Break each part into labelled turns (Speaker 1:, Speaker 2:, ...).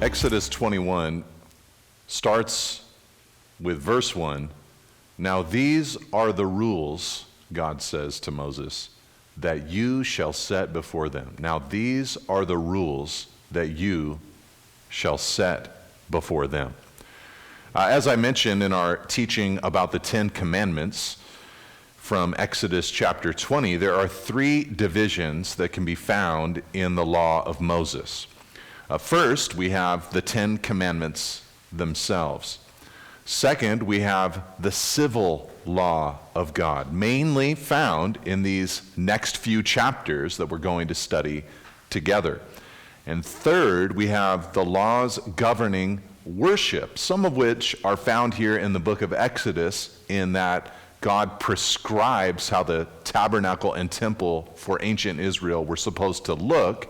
Speaker 1: Exodus 21 starts with verse 1. Now these are the rules, God says to Moses, that you shall set before them. Now these are the rules that you shall set before them. As I mentioned in our teaching about the Ten Commandments from Exodus chapter 20, there are three divisions that can be found in the law of Moses. First, we have the Ten Commandments themselves. Second, we have the civil law of God, mainly found in these next few chapters that we're going to study together. And third, we have the laws governing worship, some of which are found here in the book of Exodus, in that God prescribes how the tabernacle and temple for ancient Israel were supposed to look,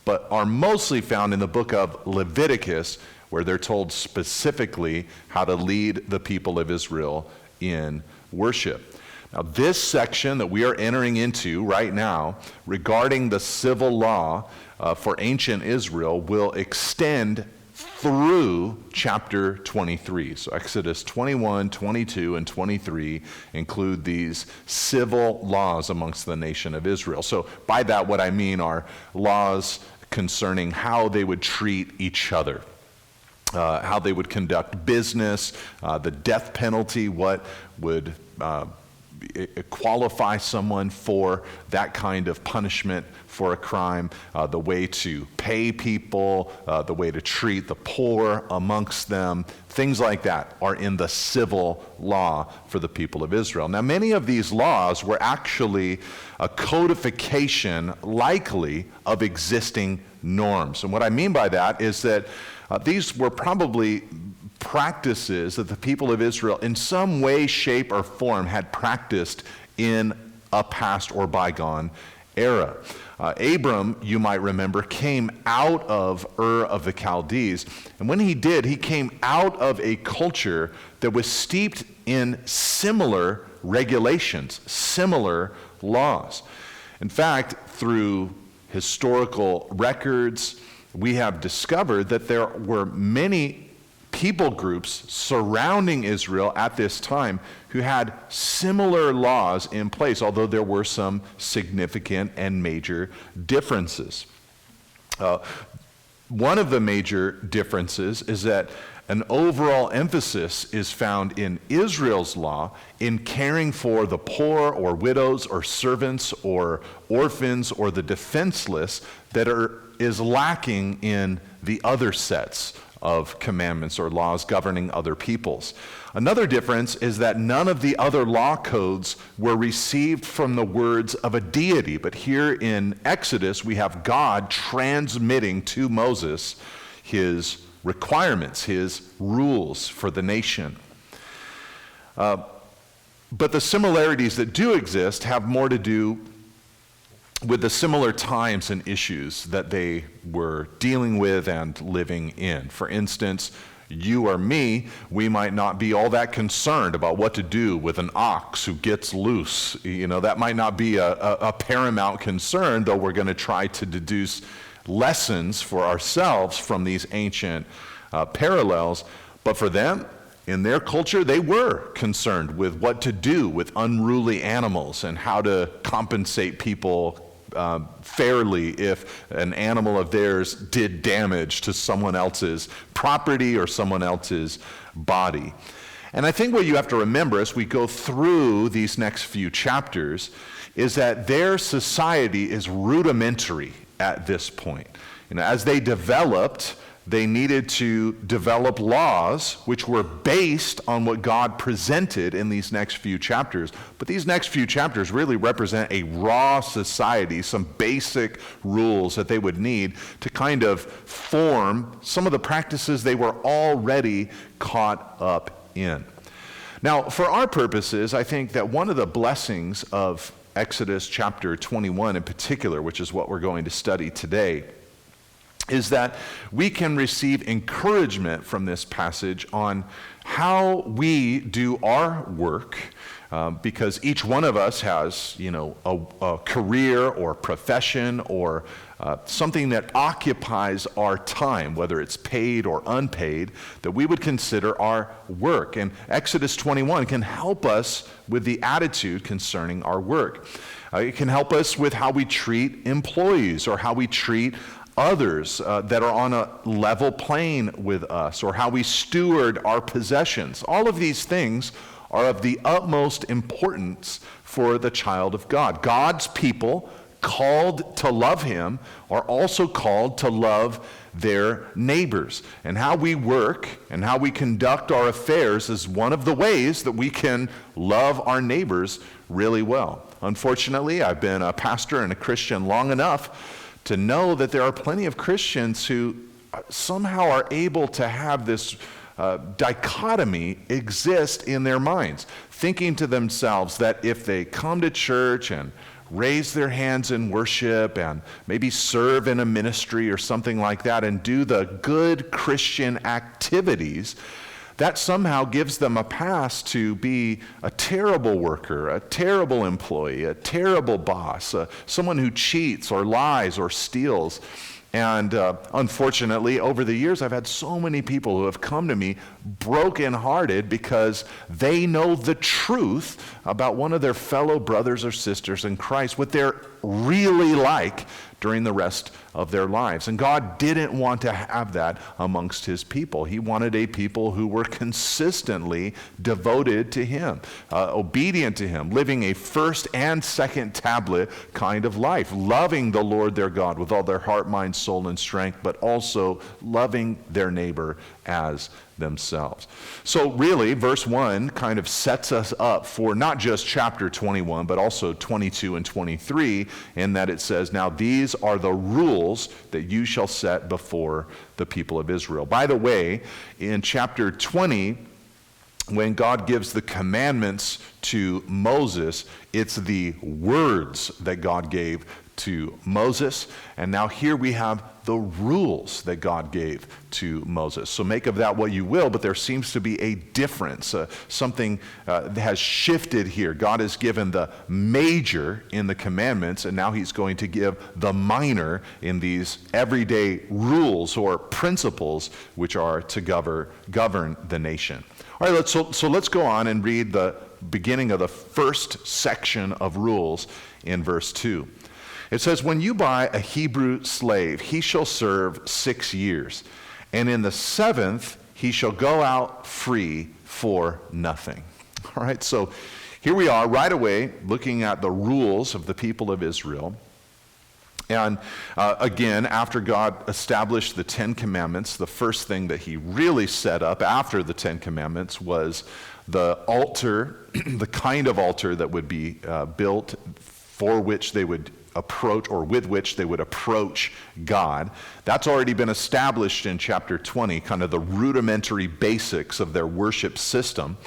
Speaker 1: but are mostly found in the book of Leviticus, where they're told specifically how to lead the people of Israel in worship. Now, this section that we are entering into right now regarding the civil law for ancient Israel will extend through chapter 23. So Exodus 21, 22, and 23 include these civil laws amongst the nation of Israel. So by that, what I mean are laws concerning how they would treat each other, how they would conduct business, the death penalty, what would qualify someone for that kind of punishment for a crime, the way to pay people, the way to treat the poor amongst them, things like that are in the civil law for the people of Israel. Now, many of these laws were actually a codification, likely, of existing norms. And what I mean by that is that these were probably practices that the people of Israel in some way, shape, or form had practiced in a past or bygone era. Abram, you might remember, came out of Ur of the Chaldees, and when he did, he came out of a culture that was steeped in similar regulations, similar laws. In fact, through historical records, we have discovered that there were many people groups surrounding Israel at this time who had similar laws in place, although there were some significant and major differences. One of the major differences is that an overall emphasis is found in Israel's law in caring for the poor or widows or servants or orphans or the defenseless that is lacking in the other sets of commandments or laws governing other peoples. Another difference is that none of the other law codes were received from the words of a deity, but here in Exodus we have God transmitting to Moses his requirements, his rules for the nation. But the similarities that do exist have more to do with the similar times and issues that they were dealing with and living in. For instance, you or me, we might not be all that concerned about what to do with an ox who gets loose. You know, that might not be a paramount concern, though we're going to try to deduce lessons for ourselves from these ancient parallels. But for them, in their culture, they were concerned with what to do with unruly animals and how to compensate people fairly if an animal of theirs did damage to someone else's property or someone else's body. And I think what you have to remember as we go through these next few chapters is that their society is rudimentary at this point. You know, as they developed, they needed to develop laws which were based on what God presented in these next few chapters. But these next few chapters really represent a raw society, some basic rules that they would need to kind of form some of the practices they were already caught up in. Now, for our purposes, I think that one of the blessings of Exodus chapter 21 in particular, which is what we're going to study today, is that we can receive encouragement from this passage on how we do our work, because each one of us has, a career or profession or something that occupies our time, whether it's paid or unpaid, that we would consider our work. And Exodus 21 can help us with the attitude concerning our work. It can help us with how we treat employees or how we treat others that are on a level plane with us, or how we steward our possessions. All of these things are of the utmost importance for the child of God. God's people, called to love him, are also called to love their neighbors. And how we work and how we conduct our affairs is one of the ways that we can love our neighbors really well. Unfortunately, I've been a pastor and a Christian long enough to know that there are plenty of Christians who somehow are able to have this dichotomy exist in their minds, thinking to themselves that if they come to church and raise their hands in worship and maybe serve in a ministry or something like that and do the good Christian activities, that somehow gives them a pass to be a terrible worker, a terrible employee, a terrible boss, someone who cheats or lies or steals. And unfortunately, over the years, I've had so many people who have come to me brokenhearted because they know the truth about one of their fellow brothers or sisters in Christ, what they're really like during the rest of their lives. And God didn't want to have that amongst his people. He wanted a people who were consistently devoted to him, obedient to him, living a first and second tablet kind of life, loving the Lord their God with all their heart, mind, soul, and strength, but also loving their neighbor as themselves. So really, verse 1 kind of sets us up for not just chapter 21, but also 22 and 23, in that it says, now these are the rules that you shall set before the people of Israel. By the way, in chapter 20, when God gives the commandments to Moses, it's the words that God gave to Moses. And now here we have the rules that God gave to Moses. So make of that what you will, but there seems to be a difference. Something has shifted here. God has given the major in the commandments, and now he's going to give the minor in these everyday rules or principles which are to govern the nation. All right, so let's go on and read the beginning of the first section of rules in verse 2. It says, when you buy a Hebrew slave, he shall serve 6 years, and in the 7th he shall go out free for nothing. All right, so here we are right away looking at the rules of the people of Israel. And again, after God established the 10 Commandments, the first thing that he really set up after the 10 Commandments was the altar, the kind of altar that would be built for which they would approach, or with which they would approach God. That's already been established in chapter 20, kind of the rudimentary basics of their worship system.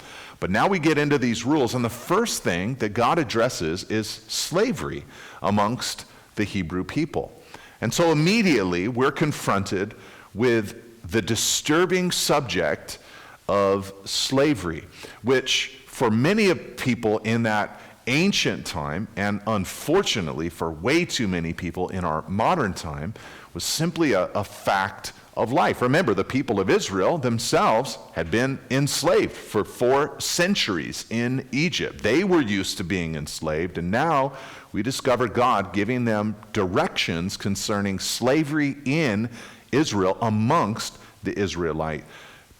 Speaker 1: But now we get into these rules, and the first thing that God addresses is slavery amongst the Hebrew people. And so immediately we're confronted with the disturbing subject of slavery, which for many of people in that ancient time, and unfortunately for way too many people in our modern time, was simply a fact of life. Remember, the people of Israel themselves had been enslaved for 4 centuries in Egypt. They were used to being enslaved, and now we discover God giving them directions concerning slavery in Israel amongst the Israelite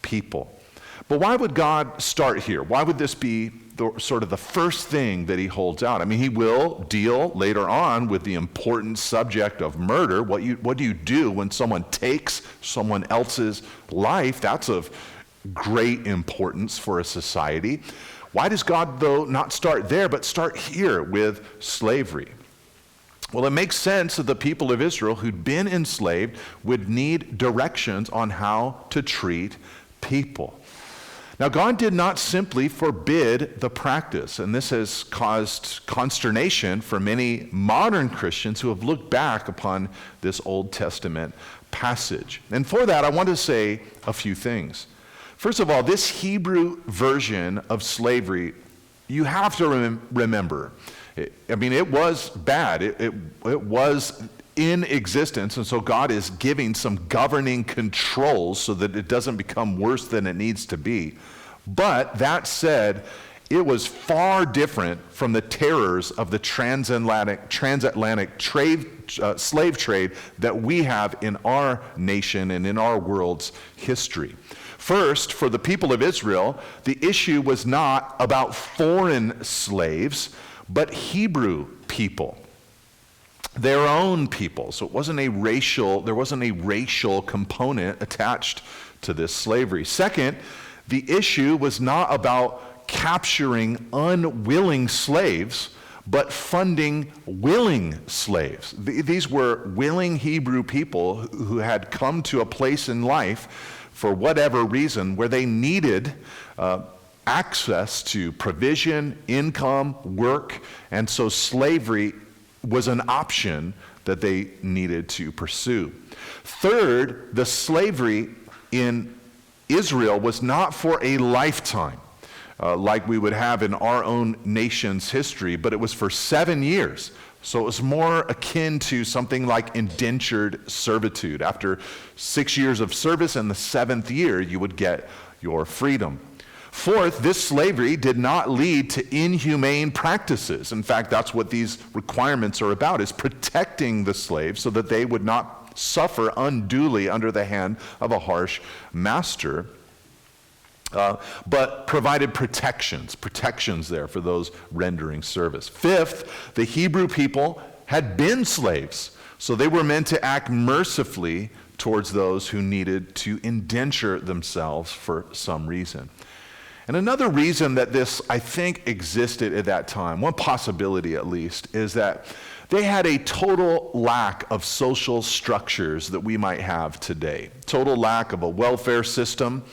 Speaker 1: people. But why would God start here? Why would this be sort of the first thing that he holds out? I mean, he will deal later on with the important subject of murder. What do you do when someone takes someone else's life? That's of great importance for a society. Why does God, though, not start there, but start here with slavery? Well, it makes sense that the people of Israel who'd been enslaved would need directions on how to treat people. Now, God did not simply forbid the practice, and this has caused consternation for many modern Christians who have looked back upon this Old Testament passage. And for that, I want to say a few things. First of all, this Hebrew version of slavery, you have to remember, it was bad. It was in existence, and so God is giving some governing controls so that it doesn't become worse than it needs to be. But that said, it was far different from the terrors of the transatlantic slave trade that we have in our nation and in our world's history. First, for the people of Israel, the issue was not about foreign slaves, but Hebrew people, their own people. So there wasn't a racial component attached to this slavery. Second, the issue was not about capturing unwilling slaves, but funding willing slaves. These were willing Hebrew people who had come to a place in life for whatever reason where they needed access to provision, income, work, and so slavery was an option that they needed to pursue. Third, the slavery in Israel was not for a lifetime, like we would have in our own nation's history, but it was for 7 years. So it was more akin to something like indentured servitude. After 6 years of service, in the 7th year, you would get your freedom. Fourth, this slavery did not lead to inhumane practices. In fact, that's what these requirements are about, is protecting the slaves so that they would not suffer unduly under the hand of a harsh master, but provided protections there for those rendering service. Fifth, the Hebrew people had been slaves, so they were meant to act mercifully towards those who needed to indenture themselves for some reason. And another reason that this, I think, existed at that time, one possibility at least, is that they had a total lack of social structures that we might have today. Total lack of a welfare system.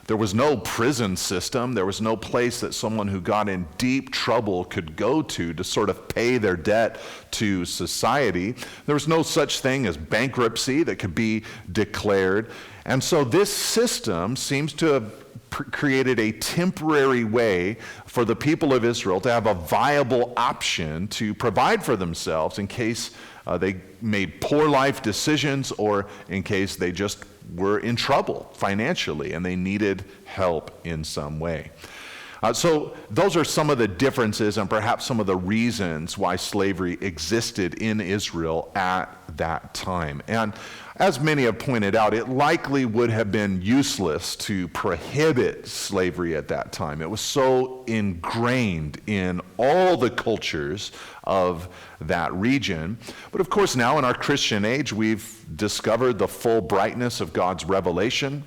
Speaker 1: There was no prison system. There was no place that someone who got in deep trouble could go to sort of pay their debt to society. There was no such thing as bankruptcy that could be declared. And so this system seems to have created a temporary way for the people of Israel to have a viable option to provide for themselves in case they made poor life decisions or in case they just were in trouble financially and they needed help in some way. So those are some of the differences and perhaps some of the reasons why slavery existed in Israel at that time. And as many have pointed out, it likely would have been useless to prohibit slavery at that time. It was so ingrained in all the cultures of that region. But of course, now in our Christian age, we've discovered the full brightness of God's revelation.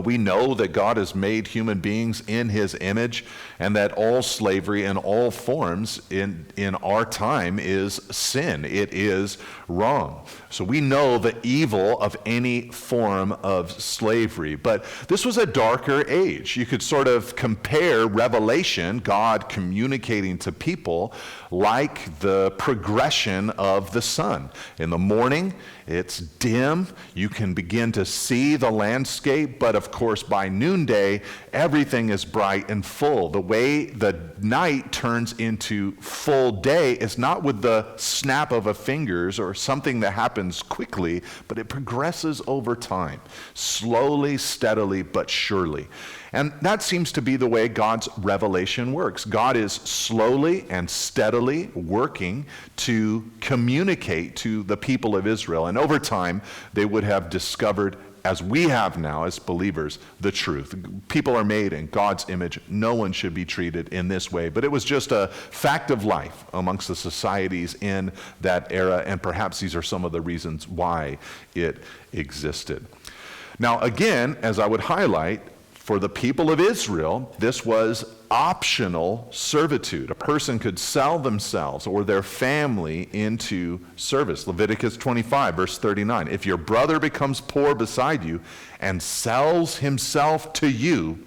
Speaker 1: We know that God has made human beings in his image and that all slavery in all forms in our time is sin. It is wrong. So we know the evil of any form of slavery. But this was a darker age. You could sort of compare Revelation, God communicating to people, like the progression of the sun. In the morning, it's dim. You can begin to see the landscape, but of course by noonday, everything is bright and full. The way the night turns into full day is not with the snap of a fingers or something that happens quickly, but it progresses over time, slowly, steadily, but surely. And that seems to be the way God's revelation works. God is slowly and steadily working to communicate to the people of Israel. And over time, they would have discovered, as we have now as believers, the truth. People are made in God's image. No one should be treated in this way. But it was just a fact of life amongst the societies in that era, and perhaps these are some of the reasons why it existed. Now, again, as I would highlight, for the people of Israel, this was optional servitude. A person could sell themselves or their family into service. Leviticus 25, verse 39. If your brother becomes poor beside you and sells himself to you,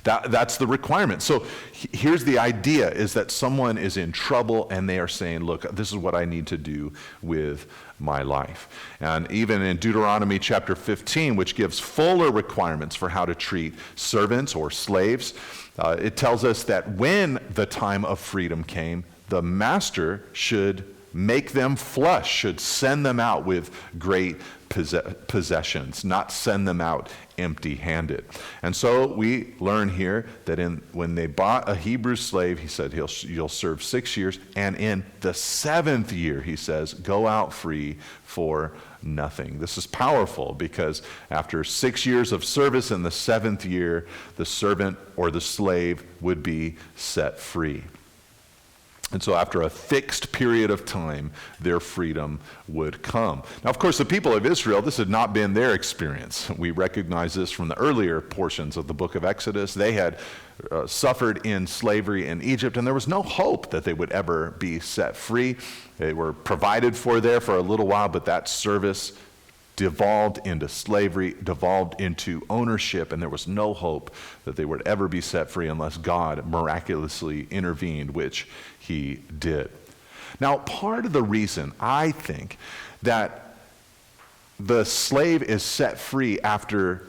Speaker 1: That's the requirement. So here's the idea, is that someone is in trouble and they are saying, look, this is what I need to do with my life. And even in Deuteronomy chapter 15, which gives fuller requirements for how to treat servants or slaves, it tells us that when the time of freedom came, the master should make them flush, should send them out with great possessions, not send them out empty-handed. And so we learn here that when they bought a Hebrew slave, he said, you'll serve 6 years, and in the 7th year, he says, go out free for nothing. This is powerful because after 6 years of service in the 7th year, the servant or the slave would be set free. And so after a fixed period of time, their freedom would come. Now, of course, the people of Israel, this had not been their experience. We recognize this from the earlier portions of the book of Exodus. They had suffered in slavery in Egypt, and there was no hope that they would ever be set free. They were provided for there for a little while, but that service devolved into slavery, devolved into ownership, and there was no hope that they would ever be set free unless God miraculously intervened, which he did. Now, part of the reason I think that the slave is set free after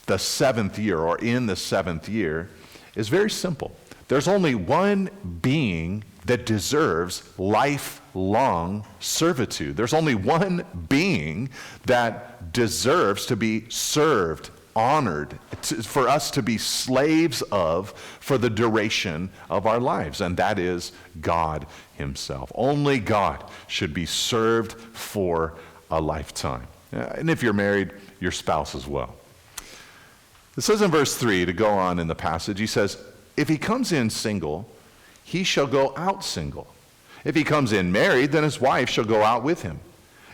Speaker 1: the 7th year or in the 7th year is very simple. There's only one being that deserves lifelong servitude. There's only one being that deserves to be served, honored, for us to be slaves of for the duration of our lives, and that is God himself. Only God should be served for a lifetime. And if you're married, your spouse as well. It says in verse 3, to go on in the passage, he says, if he comes in single, he shall go out single. If he comes in married, then his wife shall go out with him.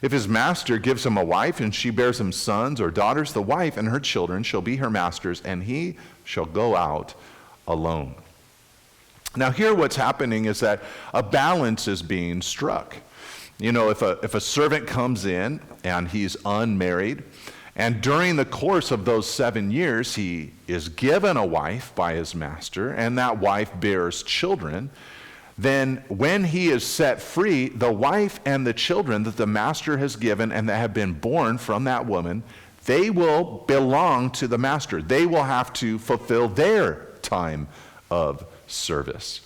Speaker 1: If his master gives him a wife, and she bears him sons or daughters, the wife and her children shall be her master's, and he shall go out alone. Now here what's happening is that a balance is being struck. You know, if a servant comes in and he's unmarried, and during the course of those 7 years, he is given a wife by his master, and that wife bears children, then when he is set free, the wife and the children that the master has given and that have been born from that woman, they will belong to the master. They will have to fulfill their time of service.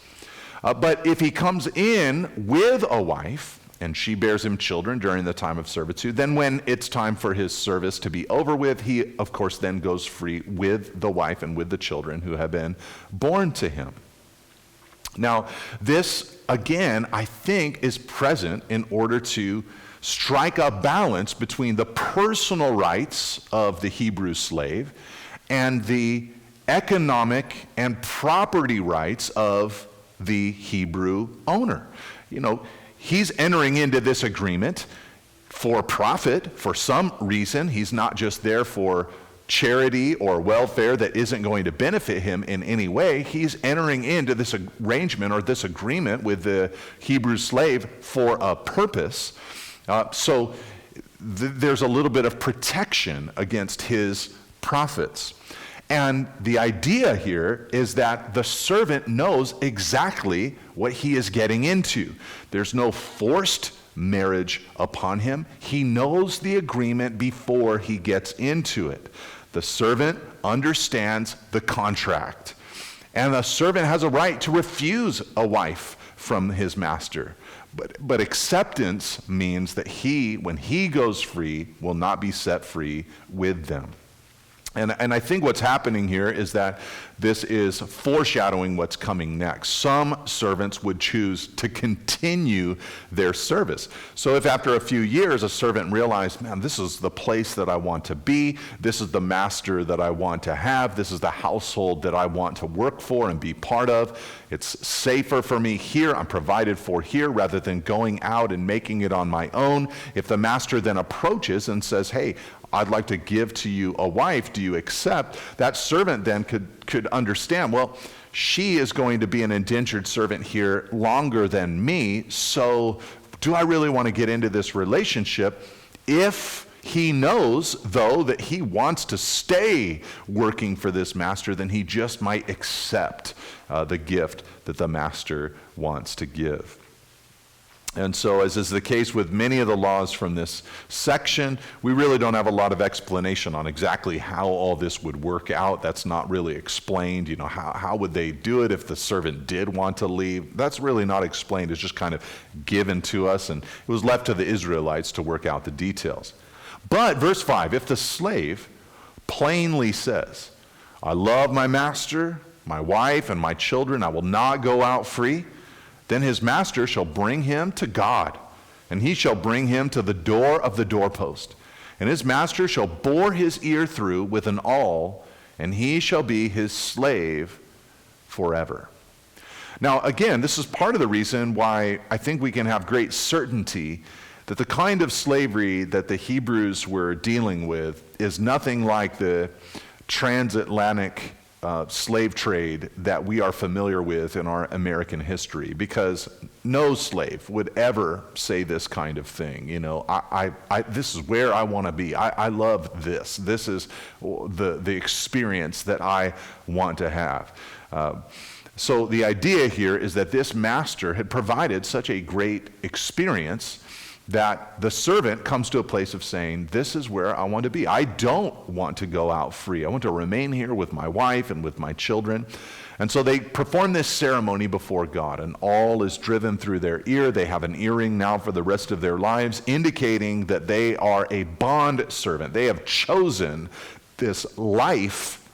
Speaker 1: But if he comes in with a wife, and she bears him children during the time of servitude, then when it's time for his service to be over with, he, of course, then goes free with the wife and with the children who have been born to him. Now, this, again, I think is present in order to strike a balance between the personal rights of the Hebrew slave and the economic and property rights of the Hebrew owner. You know, he's entering into this agreement for profit, for some reason. He's not just there for charity or welfare that isn't going to benefit him in any way. He's entering into this arrangement or this agreement with the Hebrew slave for a purpose. So there's a little bit of protection against his profits. And the idea here is that the servant knows exactly what he is getting into. There's no forced marriage upon him. He knows the agreement before he gets into it. The servant understands the contract. And the servant has a right to refuse a wife from his master. But acceptance means that he, when he goes free, will not be set free with them. And I think what's happening here is that this is foreshadowing what's coming next. Some servants would choose to continue their service. So if after a few years a servant realized, man, this is the place that I want to be, this is the master that I want to have, this is the household that I want to work for and be part of, it's safer for me here, I'm provided for here, rather than going out and making it on my own. If the master then approaches and says, hey, I'd like to give to you a wife, do you accept? That servant then could understand, well, she is going to be an indentured servant here longer than me, so do I really want to get into this relationship if he knows, though, that he wants to stay working for this master, then he just might accept the gift that the master wants to give. And so, as is the case with many of the laws from this section, we really don't have a lot of explanation on exactly how all this would work out. That's not really explained. You know, how would they do it if the servant did want to leave? That's really not explained. It's just kind of given to us, and it was left to the Israelites to work out the details. But verse 5, if the slave plainly says, I love my master, my wife, and my children, I will not go out free, then his master shall bring him to God, and he shall bring him to the door of the doorpost. And his master shall bore his ear through with an awl, and he shall be his slave forever. Now, again, this is part of the reason why I think we can have great certainty that the kind of slavery that the Hebrews were dealing with is nothing like the transatlantic slave trade that we are familiar with in our American history, because no slave would ever say this kind of thing. You know, this is where I want to be. I love this. This is the experience that I want to have. So the idea here is that this master had provided such a great experience that the servant comes to a place of saying, this is where I want to be. I don't want to go out free. I want to remain here with my wife and with my children. And so they perform this ceremony before God, and all is driven through their ear. They have an earring now for the rest of their lives, indicating that they are a bond servant. They have chosen this life,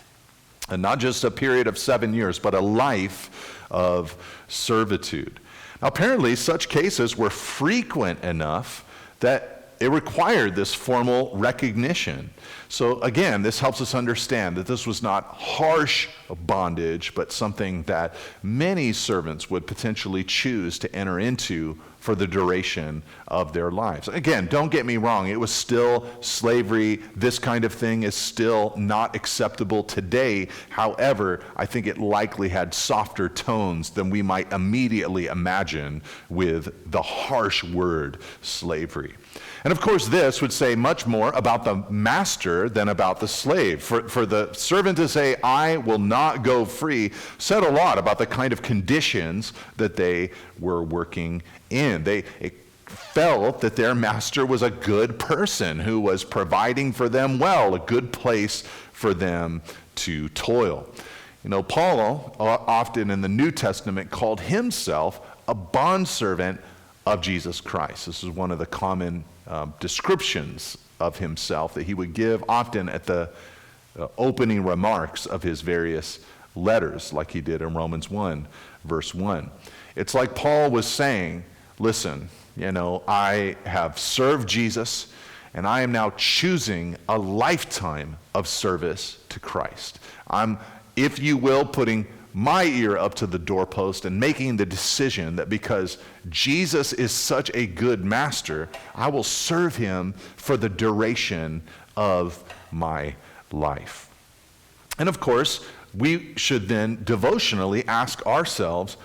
Speaker 1: and not just a period of 7 years, but a life of servitude. Now, apparently, such cases were frequent enough that it required this formal recognition. So again, this helps us understand that this was not harsh bondage, but something that many servants would potentially choose to enter into for the duration of their lives. Again, don't get me wrong, it was still slavery. This kind of thing is still not acceptable today. However, I think it likely had softer tones than we might immediately imagine with the harsh word slavery. And of course, this would say much more about the master than about the slave. For the servant to say, I will not go free, said a lot about the kind of conditions that they were working in. They felt that their master was a good person who was providing for them well, a good place for them to toil. You know, Paul often in the New Testament called himself a bondservant of Jesus Christ. This is one of the common descriptions of himself that he would give often at the opening remarks of his various letters, like he did in Romans 1, verse 1. It's like Paul was saying, listen, you know, I have served Jesus, and I am now choosing a lifetime of service to Christ. I'm, if you will, putting my ear up to the doorpost and making the decision that because Jesus is such a good master, I will serve him for the duration of my life. And of course, we should then devotionally ask ourselves,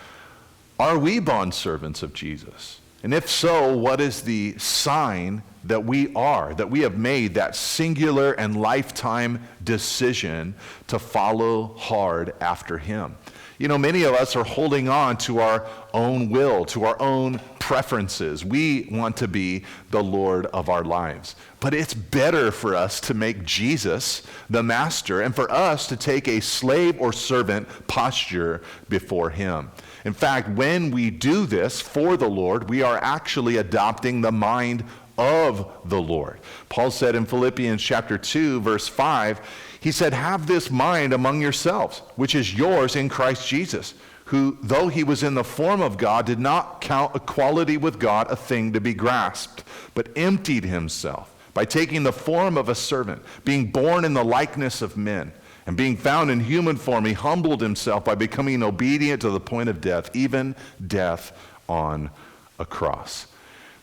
Speaker 1: are we bondservants of Jesus? And if so, what is the sign that we are, that we have made that singular and lifetime decision to follow hard after him? You know, many of us are holding on to our own will, to our own preferences. We want to be the Lord of our lives. But it's better for us to make Jesus the master and for us to take a slave or servant posture before him. In fact, when we do this for the Lord, we are actually adopting the mind of the Lord. Paul said in Philippians chapter 2, verse 5, he said, have this mind among yourselves, which is yours in Christ Jesus, who, though he was in the form of God, did not count equality with God a thing to be grasped, but emptied himself by taking the form of a servant, being born in the likeness of men. And being found in human form, he humbled himself by becoming obedient to the point of death, even death on a cross.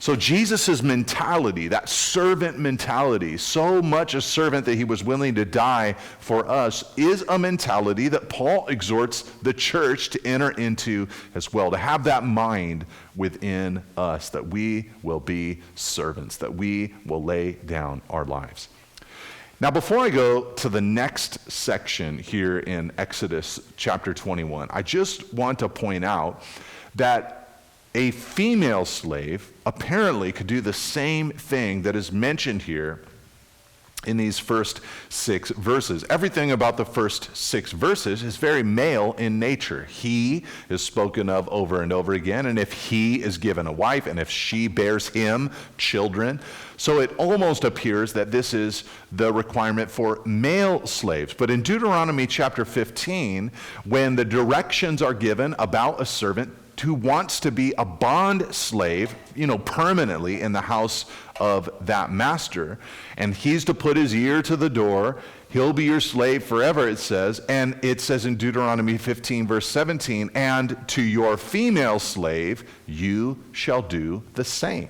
Speaker 1: So Jesus' mentality, that servant mentality, so much a servant that he was willing to die for us, is a mentality that Paul exhorts the church to enter into as well, to have that mind within us, that we will be servants, that we will lay down our lives. Now, before I go to the next section here in Exodus chapter 21, I just want to point out that a female slave apparently could do the same thing that is mentioned here in these first 6 verses. Everything about the first 6 verses is very male in nature. He is spoken of over and over again, and if he is given a wife, and if she bears him children. So it almost appears that this is the requirement for male slaves. But in Deuteronomy chapter 15, when the directions are given about a servant who wants to be a bond slave, permanently in the house of that master, and he's to put his ear to the door, he'll be your slave forever, it says. And it says in Deuteronomy 15, verse 17, and to your female slave you shall do the same.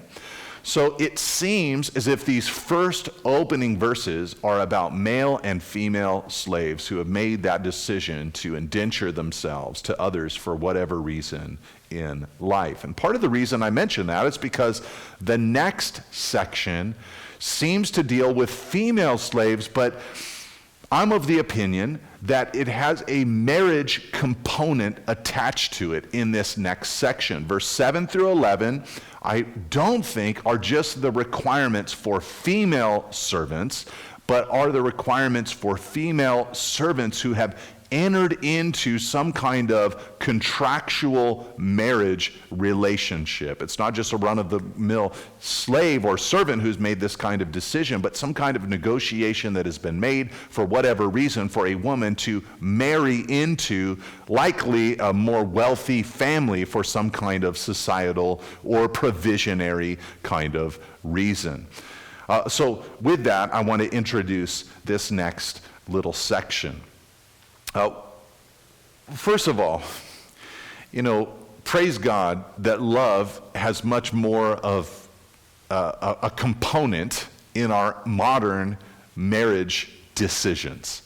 Speaker 1: So it seems as if these first opening verses are about male and female slaves who have made that decision to indenture themselves to others for whatever reason in life. And part of the reason I mention that is because the next section seems to deal with female slaves, but I'm of the opinion that it has a marriage component attached to it in this next section. Verse 7 through 11, I don't think are just the requirements for female servants, but are the requirements for female servants who have entered into some kind of contractual marriage relationship. It's not just a run-of-the-mill slave or servant who's made this kind of decision, but some kind of negotiation that has been made for whatever reason for a woman to marry into likely a more wealthy family for some kind of societal or provisionary kind of reason. So with that, I want to introduce this next little section. First of all, praise God that love has much more of a component in our modern marriage decisions.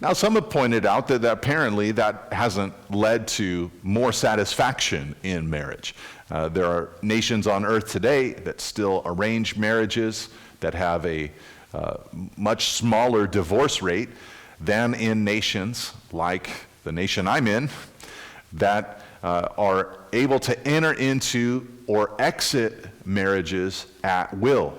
Speaker 1: Now, some have pointed out that apparently that hasn't led to more satisfaction in marriage. There are nations on earth today that still arrange marriages that have a much smaller divorce rate than in nations like the nation I'm in that are able to enter into or exit marriages at will.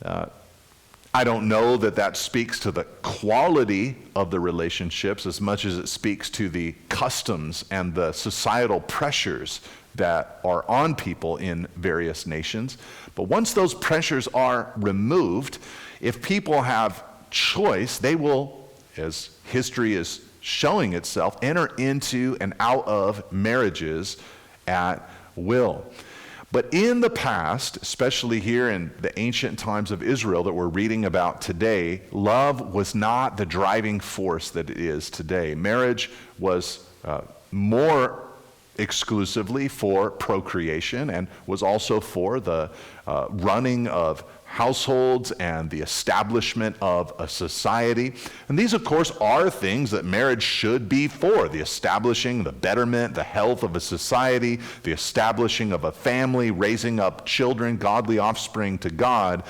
Speaker 1: I don't know that that speaks to the quality of the relationships as much as it speaks to the customs and the societal pressures that are on people in various nations. But once those pressures are removed, if people have choice, they will, as history is showing itself, enter into and out of marriages at will. But in the past, especially here in the ancient times of Israel that we're reading about today, love was not the driving force that it is today. Marriage was more exclusively for procreation and was also for the running of households and the establishment of a society. And these, of course, are things that marriage should be for: the establishing, the betterment, the health of a society, the establishing of a family, raising up children, godly offspring to God.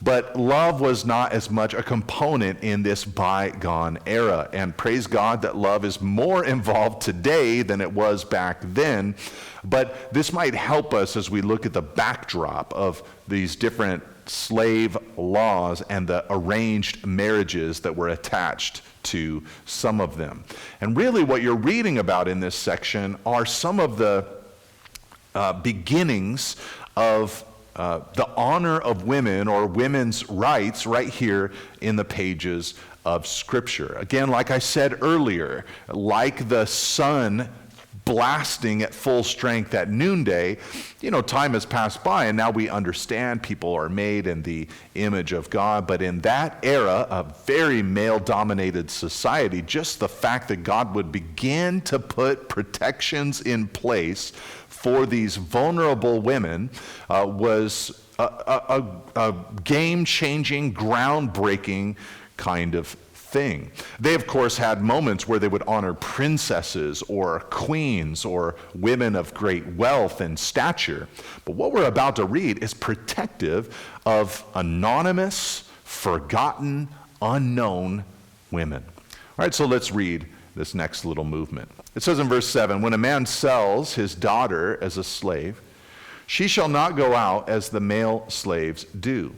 Speaker 1: But love was not as much a component in this bygone era. And praise God that love is more involved today than it was back then. But this might help us as we look at the backdrop of these different slave laws and the arranged marriages that were attached to some of them. And really what you're reading about in this section are some of the beginnings of the honor of women or women's rights right here in the pages of Scripture. Again, like I said earlier, like the sun blasting at full strength at noonday, time has passed by, and now we understand people are made in the image of God. But in that era, a very male-dominated society, just the fact that God would begin to put protections in place for these vulnerable women was a game-changing, groundbreaking kind of thing. They, of course, had moments where they would honor princesses or queens or women of great wealth and stature. But what we're about to read is protective of anonymous, forgotten, unknown women. All right, so let's read this next little movement. It says in verse 7, "When a man sells his daughter as a slave, she shall not go out as the male slaves do.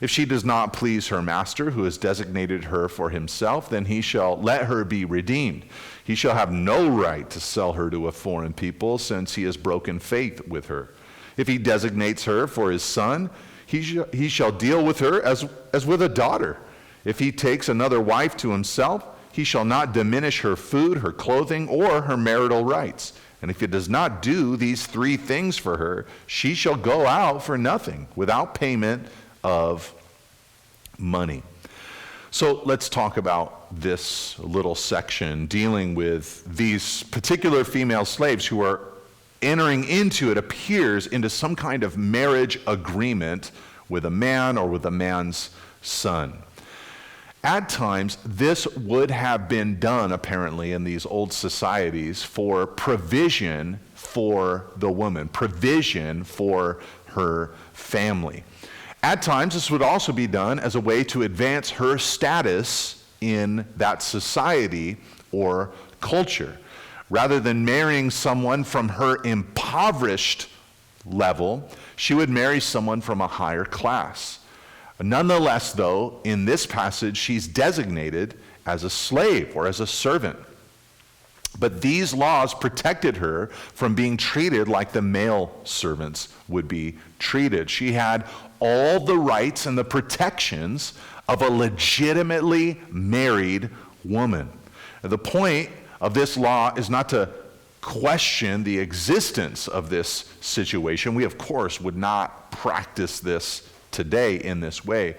Speaker 1: If she does not please her master, who has designated her for himself, then he shall let her be redeemed. He shall have no right to sell her to a foreign people, since he has broken faith with her. If he designates her for his son, he shall deal with her as with a daughter. If he takes another wife to himself, he shall not diminish her food, her clothing, or her marital rights. And if he does not do these three things for her, she shall go out for nothing, without payment of money." So let's talk about this little section dealing with these particular female slaves who are entering into, it appears, into some kind of marriage agreement with a man or with a man's son. At times, this would have been done, apparently, in these old societies for provision for the woman, provision for her family. At times, this would also be done as a way to advance her status in that society or culture. Rather than marrying someone from her impoverished level, she would marry someone from a higher class. Nonetheless, though, in this passage, she's designated as a slave or as a servant. But these laws protected her from being treated like the male servants would be treated. She had all the rights and the protections of a legitimately married woman. The point of this law is not to question the existence of this situation. We, of course, would not practice this today in this way,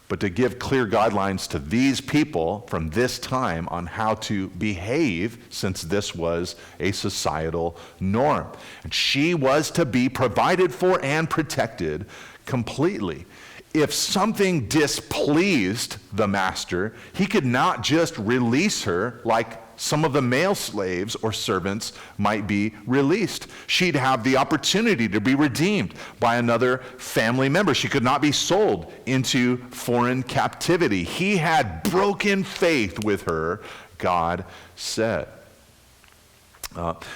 Speaker 1: but to give clear guidelines to these people from this time on how to behave, since this was a societal norm. And she was to be provided for and protected completely. If something displeased the master, he could not just release her like some of the male slaves or servants might be released. She'd have the opportunity to be redeemed by another family member. She could not be sold into foreign captivity. He had broken faith with her, God said.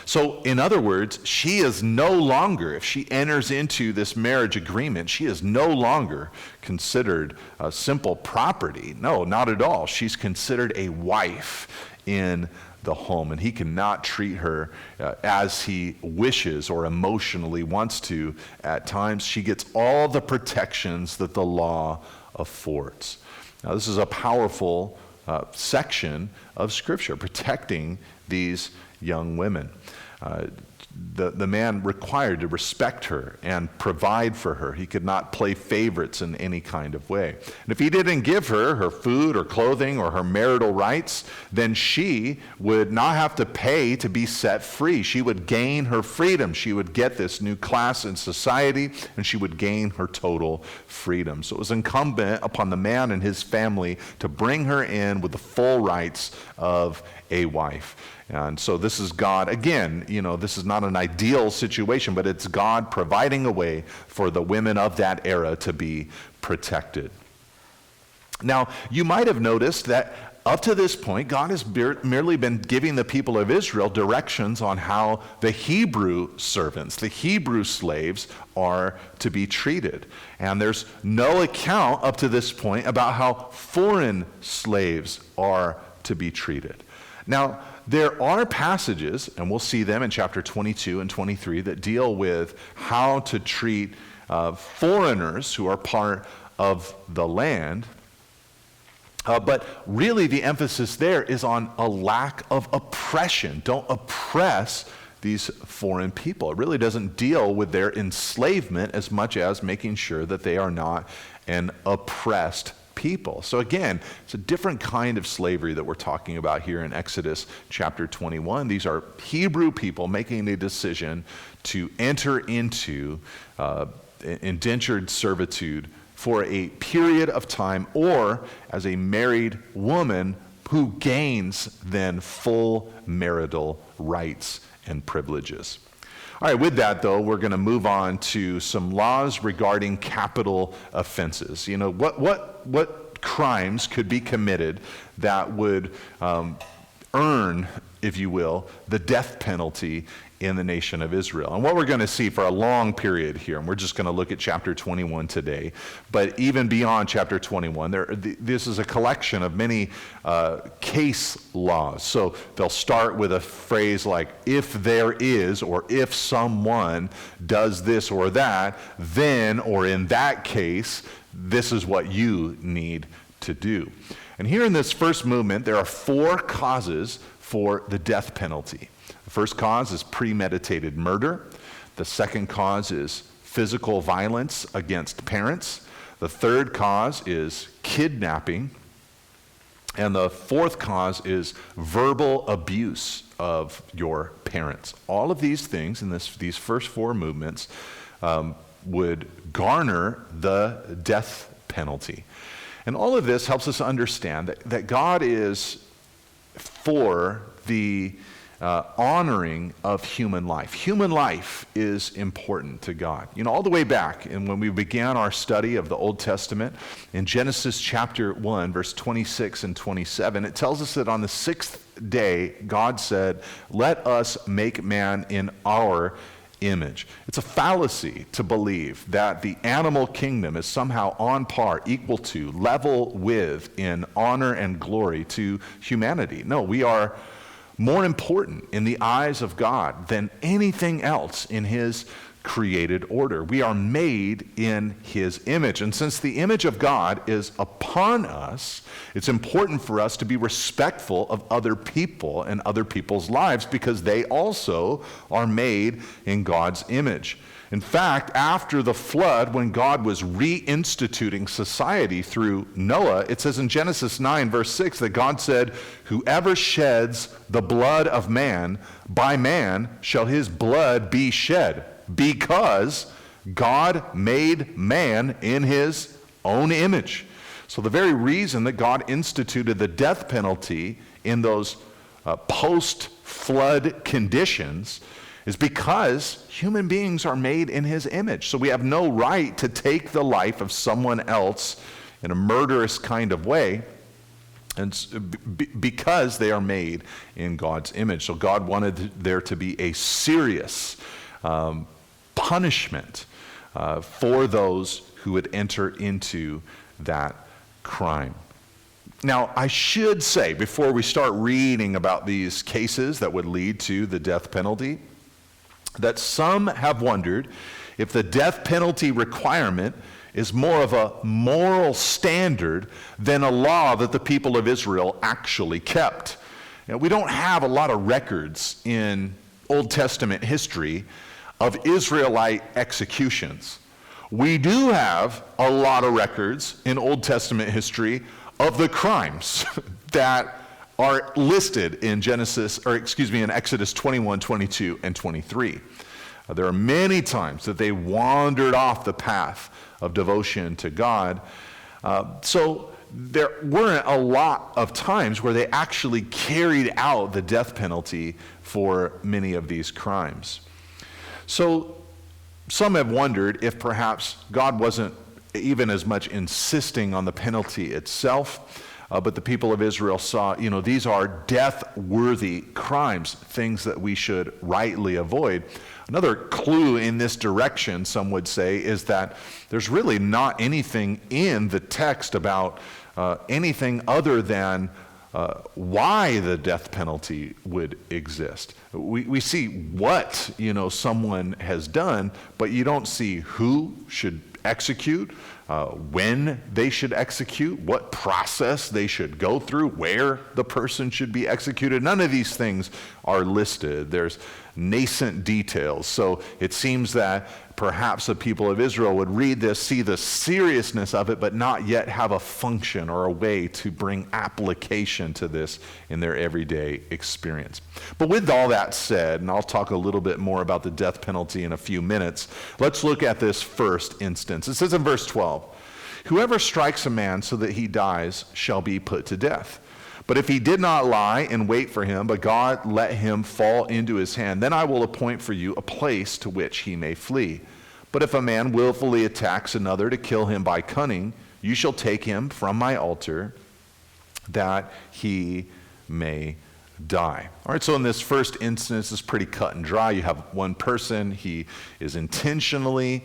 Speaker 1: So in other words, she is no longer, if she enters into this marriage agreement, she is no longer considered a simple property. No, not at all. She's considered a wife in the home, and he cannot treat her as he wishes or emotionally wants to at times. She gets all the protections that the law affords. Now, this is a powerful section of Scripture, protecting these young women. The man required to respect her and provide for her. He could not play favorites in any kind of way. And if he didn't give her her food or clothing or her marital rights, then she would not have to pay to be set free. She would gain her freedom. She would get this new class in society, and she would gain her total freedom. So it was incumbent upon the man and his family to bring her in with the full rights of a wife. And so this is God, again, this is not an ideal situation, but it's God providing a way for the women of that era to be protected. Now, you might have noticed that up to this point, God has merely been giving the people of Israel directions on how the Hebrew servants, the Hebrew slaves, are to be treated. And there's no account up to this point about how foreign slaves are to be treated. Now, there are passages, and we'll see them in chapter 22 and 23, that deal with how to treat foreigners who are part of the land. But really the emphasis there is on a lack of oppression. Don't oppress these foreign people. It really doesn't deal with their enslavement as much as making sure that they are not an oppressed people. So again, it's a different kind of slavery that we're talking about here in Exodus chapter 21. These are Hebrew people making a decision to enter into indentured servitude for a period of time, or as a married woman who gains then full marital rights and privileges. All right, with that though, we're going to move on to some laws regarding capital offenses. You know, what crimes could be committed that would earn, if you will, the death penalty in the nation of Israel. And what we're going to see for a long period here, and we're just going to look at chapter 21 today, but even beyond chapter 21, this is a collection of many case laws. So they'll start with a phrase like, if there is, or if someone does this or that, then, or in that case, this is what you need to do. And here in this first movement, there are 4 causes for the death penalty. The first cause is premeditated murder. The second cause is physical violence against parents. The third cause is kidnapping. And the fourth cause is verbal abuse of your parents. All of these things in these first 4 movements would garner the death penalty. And all of this helps us understand that God is for the honoring of human life. Human life is important to God. You know, all the way back, and when we began our study of the Old Testament, in Genesis chapter 1, verse 26 and 27, it tells us that on the 6th day, God said, "Let us make man in our image." It's a fallacy to believe that the animal kingdom is somehow on par, equal to, level with, in honor and glory to humanity. No, we are more important in the eyes of God than anything else in his created order. We are made in his image. And since the image of God is upon us, it's important for us to be respectful of other people and other people's lives, because they also are made in God's image. In fact, after the flood, when God was reinstituting society through Noah, it says in Genesis 9, verse 6, that God said, "Whoever sheds the blood of man, by man shall his blood be shed, because God made man in his own image." So the very reason that God instituted the death penalty in those post-flood conditions is because human beings are made in his image. So we have no right to take the life of someone else in a murderous kind of way, and because they are made in God's image. So God wanted there to be a serious punishment for those who would enter into that crime. Now, I should say, before we start reading about these cases that would lead to the death penalty, that some have wondered if the death penalty requirement is more of a moral standard than a law that the people of Israel actually kept. You know, we don't have a lot of records in Old Testament history of Israelite executions. We do have a lot of records in Old Testament history of the crimes that are listed in in Exodus 21, 22, and 23. There are many times that they wandered off the path of devotion to God. So there weren't a lot of times where they actually carried out the death penalty for many of these crimes. So some have wondered if perhaps God wasn't even as much insisting on the penalty itself, but the people of Israel saw, these are death-worthy crimes, things that we should rightly avoid. Another clue in this direction, some would say, is that there's really not anything in the text about anything other than why the death penalty would exist. We see what, someone has done, but you don't see who should execute, when they should execute, what process they should go through, where the person should be executed. None of these things are listed. There's nascent details. So it seems that perhaps the people of Israel would read this, see the seriousness of it, but not yet have a function or a way to bring application to this in their everyday experience. But with all that said, and I'll talk a little bit more about the death penalty in a few minutes, let's look at this first instance. It says in verse 12, "Whoever strikes a man so that he dies shall be put to death. But if he did not lie and wait for him, but God let him fall into his hand, then I will appoint for you a place to which he may flee. But if a man willfully attacks another to kill him by cunning, you shall take him from my altar, that he may die." All right, so in this first instance, it's pretty cut and dry. You have one person, he is intentionally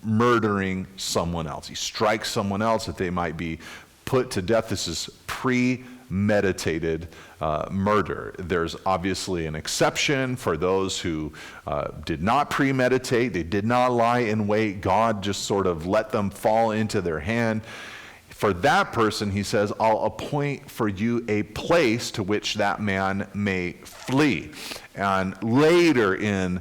Speaker 1: murdering someone else. He strikes someone else that they might be put to death. This is premeditated murder. There's obviously an exception for those who did not premeditate. They did not lie in wait. God just sort of let them fall into their hand. For that person, he says, I'll appoint for you a place to which that man may flee. And later in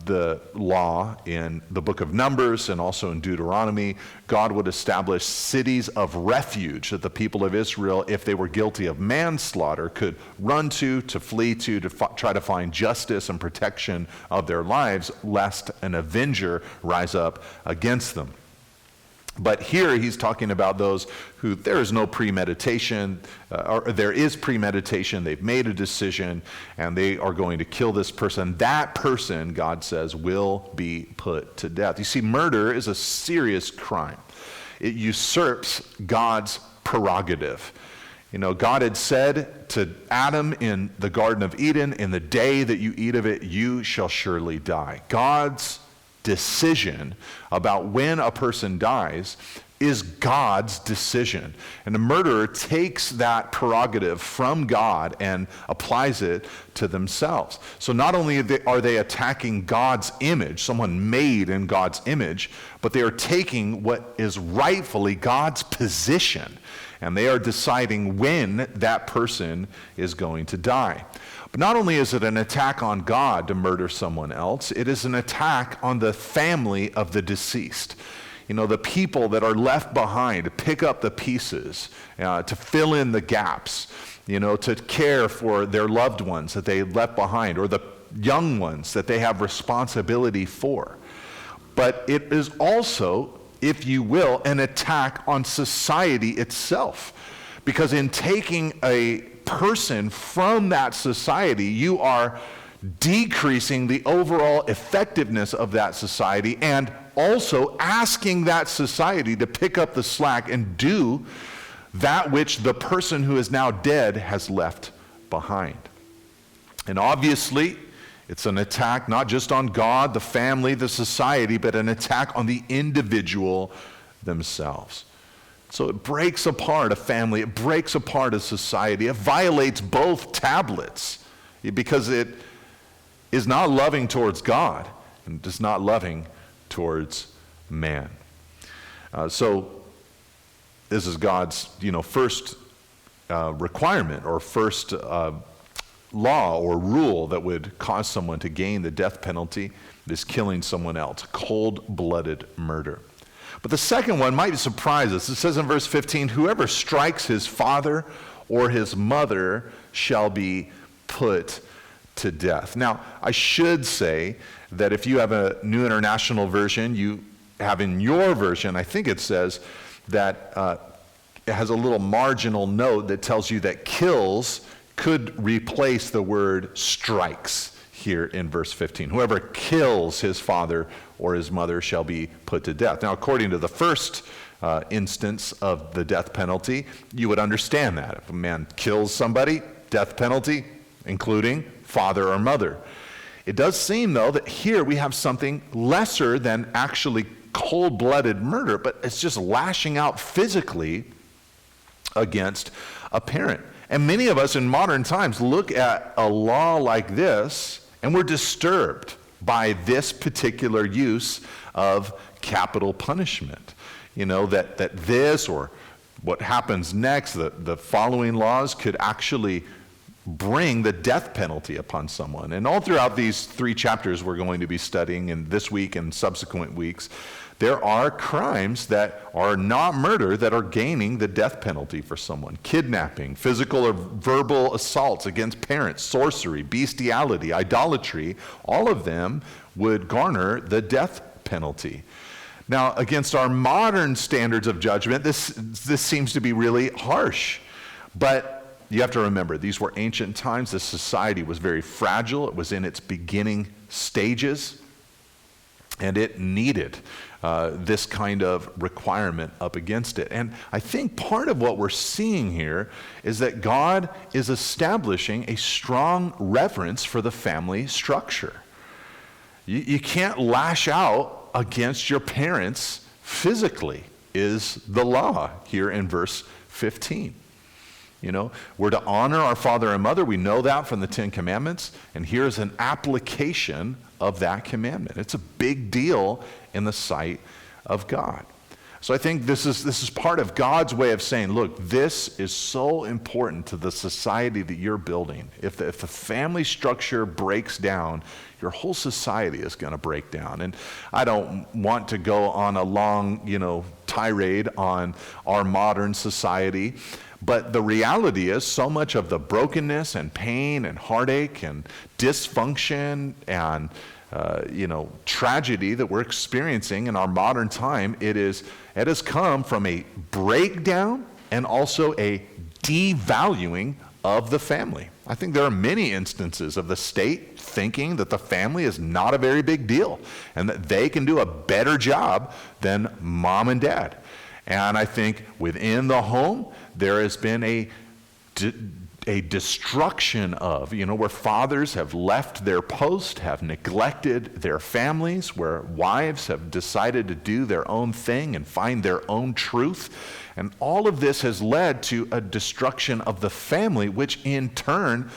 Speaker 1: the law, in the book of Numbers and also in Deuteronomy, God would establish cities of refuge that the people of Israel, if they were guilty of manslaughter, could run to flee to try to find justice and protection of their lives, lest an avenger rise up against them. But here he's talking about those who there is no premeditation, or there is premeditation, they've made a decision, and they are going to kill this person. That person, God says, will be put to death. You see, murder is a serious crime. It usurps God's prerogative. You know, God had said to Adam in the Garden of Eden, in the day that you eat of it, you shall surely die. God's decision about when a person dies is God's decision. And the murderer takes that prerogative from God and applies it to themselves. So not only are they attacking God's image, someone made in God's image, but they are taking what is rightfully God's position, and they are deciding when that person is going to die. But not only is it an attack on God to murder someone else, it is an attack on the family of the deceased. You know, the people that are left behind to pick up the pieces, to fill in the gaps, you know, to care for their loved ones that they left behind, or the young ones that they have responsibility for. But it is also, if you will, an attack on society itself. Because in taking a person from that society, you are decreasing the overall effectiveness of that society, and also asking that society to pick up the slack and do that which the person who is now dead has left behind. And obviously, it's an attack not just on God, the family, the society, but an attack on the individual themselves. So it breaks apart a family, it breaks apart a society, it violates both tablets because it is not loving towards God and is not loving towards man. So this is God's, first requirement or first law or rule that would cause someone to gain the death penalty. It is killing someone else, cold-blooded murder. But the second one might surprise us. It says in verse 15, whoever strikes his father or his mother shall be put to death. Now, I should say that if you have a New International Version, you have in your version, I think it says that it has a little marginal note that tells you that kills could replace the word strikes here in verse 15. Whoever kills his father or his mother shall be put to death. Now, according to the first instance of the death penalty, you would understand that. If a man kills somebody, death penalty, including father or mother. It does seem, though, that here we have something lesser than actually cold-blooded murder, but it's just lashing out physically against a parent. And many of us in modern times look at a law like this and we're disturbed by this particular use of capital punishment. That this or what happens next, the following laws could actually bring the death penalty upon someone. And all throughout these 3 chapters we're going to be studying in this week and subsequent weeks, there are crimes that are not murder that are gaining the death penalty for someone. Kidnapping, physical or verbal assaults against parents, sorcery, bestiality, idolatry, all of them would garner the death penalty. Now, against our modern standards of judgment, this seems to be really harsh. But you have to remember, these were ancient times. This society was very fragile. It was in its beginning stages. And it needed this kind of requirement up against it. And I think part of what we're seeing here is that God is establishing a strong reverence for the family structure. You can't lash out against your parents physically, is the law here in verse 15. You know, we're to honor our father and mother. We know that from the 10 Commandments. And here's an application of that commandment. It's a big deal in the sight of God. So I think this is part of God's way of saying, look, this is so important to the society that you're building. If the family structure breaks down, your whole society is going to break down. And I don't want to go on a long, tirade on our modern society. But the reality is, so much of the brokenness and pain and heartache and dysfunction and tragedy that we're experiencing in our modern time, it has come from a breakdown and also a devaluing of the family. I think there are many instances of the state thinking that the family is not a very big deal and that they can do a better job than mom and dad. And I think within the home, there has been a destruction of, where fathers have left their post, have neglected their families, where wives have decided to do their own thing and find their own truth. And all of this has led to a destruction of the family, which in turn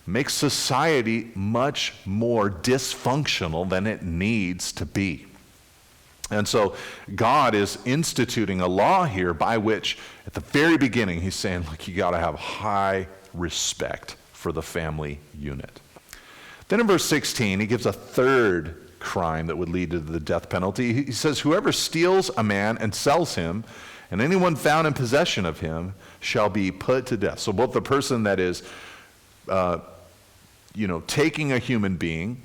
Speaker 1: makes society much more dysfunctional than it needs to be. And so God is instituting a law here by which, at the very beginning, he's saying, look, you got to have high respect for the family unit. Then in verse 16, he gives a third crime that would lead to the death penalty. He says, whoever steals a man and sells him, and anyone found in possession of him shall be put to death. So both the person that is, taking a human being,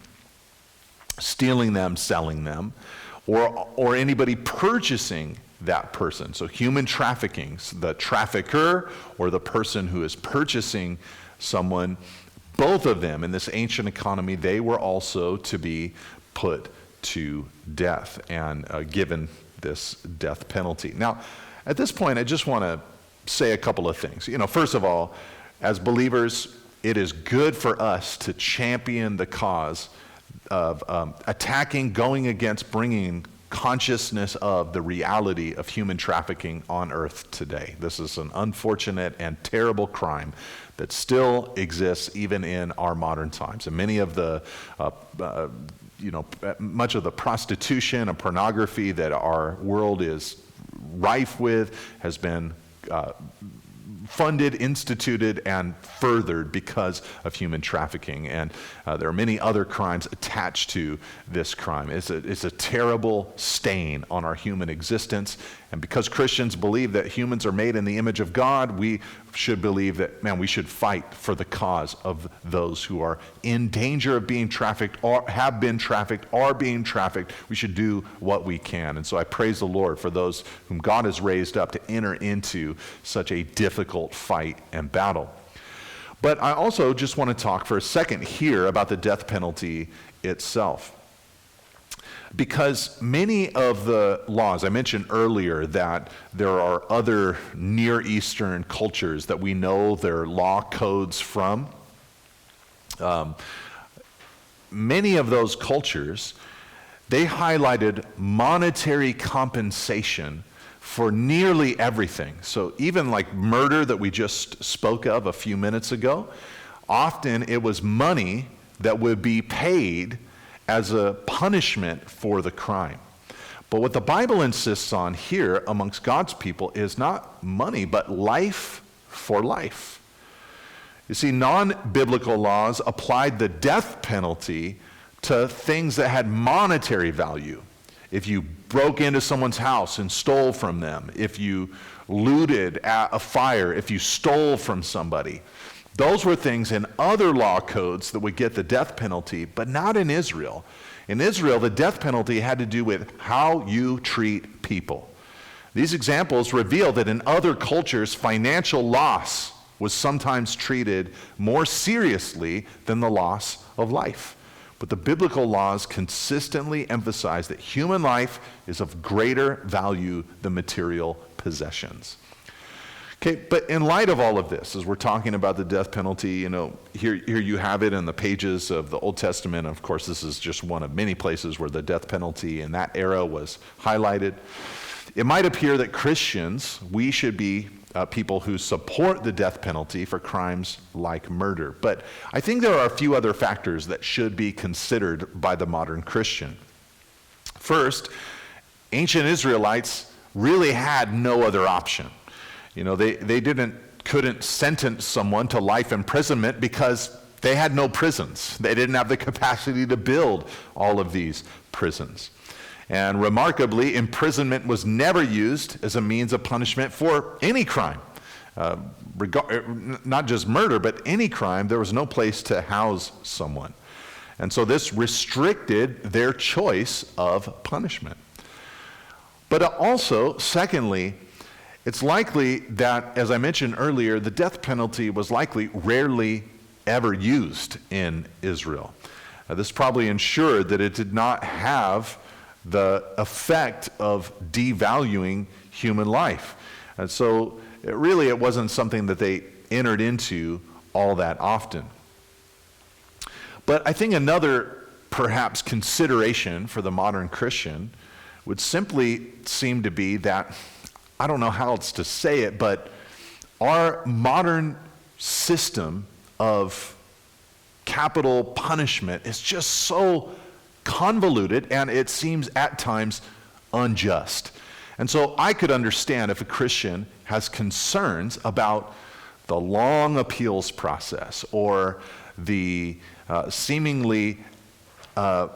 Speaker 1: stealing them, selling them, or anybody purchasing that person. So human trafficking, the trafficker or the person who is purchasing someone, both of them in this ancient economy, they were also to be put to death and given this death penalty. Now, at this point, I just want to say a couple of things. First of all, as believers, it is good for us to champion the cause of attacking, going against, bringing consciousness of the reality of human trafficking on earth today. This is an unfortunate and terrible crime that still exists even in our modern times. And many of the, much of the prostitution and pornography that our world is rife with has been funded, instituted, and furthered because of human trafficking. And there are many other crimes attached to this crime. It's a terrible stain on our human existence. And because Christians believe that humans are made in the image of God, we should believe that, we should fight for the cause of those who are in danger of being trafficked or have been trafficked, are being trafficked. We should do what we can. And so I praise the Lord for those whom God has raised up to enter into such a difficult fight and battle. But I also just want to talk for a second here about the death penalty itself. Because many of the laws, I mentioned earlier that there are other Near Eastern cultures that we know their law codes from. Many of those cultures, they highlighted monetary compensation for nearly everything. So even like murder that we just spoke of a few minutes ago, often it was money that would be paid as a punishment for the crime. But what the Bible insists on here amongst God's people is not money, but life for life. You see, non-biblical laws applied the death penalty to things that had monetary value. If you broke into someone's house and stole from them, if you looted at a fire, if you stole from somebody, those were things in other law codes that would get the death penalty, but not in Israel. In Israel, the death penalty had to do with how you treat people. These examples reveal that in other cultures, financial loss was sometimes treated more seriously than the loss of life. But the biblical laws consistently emphasize that human life is of greater value than material possessions. Okay, but in light of all of this, as we're talking about the death penalty, here you have it in the pages of the Old Testament. Of course, this is just one of many places where the death penalty in that era was highlighted. It might appear that Christians, we should be people who support the death penalty for crimes like murder. But I think there are a few other factors that should be considered by the modern Christian. First, ancient Israelites really had no other option. They couldn't sentence someone to life imprisonment because they had no prisons. They didn't have the capacity to build all of these prisons. And remarkably, imprisonment was never used as a means of punishment for any crime. Not just murder, but any crime. There was no place to house someone. And so this restricted their choice of punishment. But also, secondly, it's likely that, as I mentioned earlier, the death penalty was likely rarely ever used in Israel. This probably ensured that it did not have the effect of devaluing human life. And so it wasn't something that they entered into all that often. But I think another perhaps consideration for the modern Christian would simply seem to be that, I don't know how else to say it, but our modern system of capital punishment is just so convoluted, and it seems at times unjust. And so I could understand if a Christian has concerns about the long appeals process or the seemingly the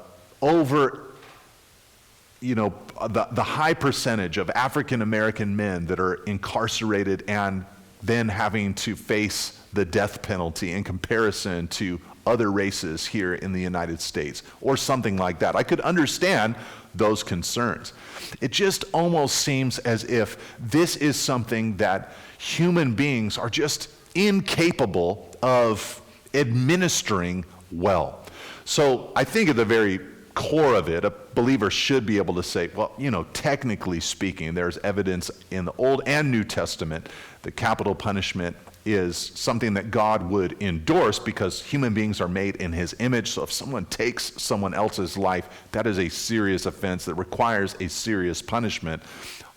Speaker 1: high percentage of African American men that are incarcerated and then having to face the death penalty in comparison to other races here in the United States, or something like that. I could understand those concerns. It just almost seems as if this is something that human beings are just incapable of administering well. So I think at the very core of it, a believer should be able to say, well, technically speaking, there's evidence in the Old and New Testament that capital punishment is something that God would endorse because human beings are made in his image. So if someone takes someone else's life, that is a serious offense that requires a serious punishment,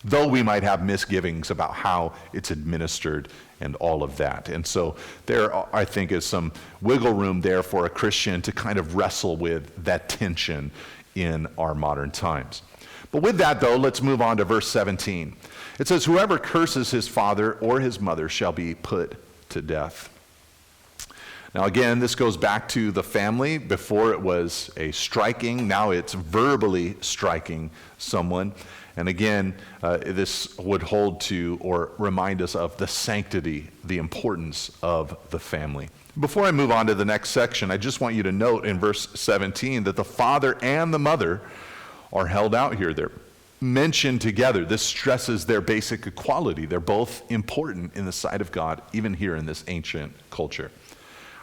Speaker 1: though we might have misgivings about how it's administered and all of that. And so there, I think, is some wiggle room there for a Christian to kind of wrestle with that tension in our modern times. But with that, though, let's move on to verse 17. It says, "Whoever curses his father or his mother shall be put to death." Now again, this goes back to the family. Before it was a striking, now it's verbally striking someone. And again, this would hold to or remind us of the sanctity, the importance of the family. Before I move on to the next section, I just want you to note in verse 17 that the father and the mother are held out here. They're mentioned together. This stresses their basic equality. They're both important in the sight of God, even here in this ancient culture.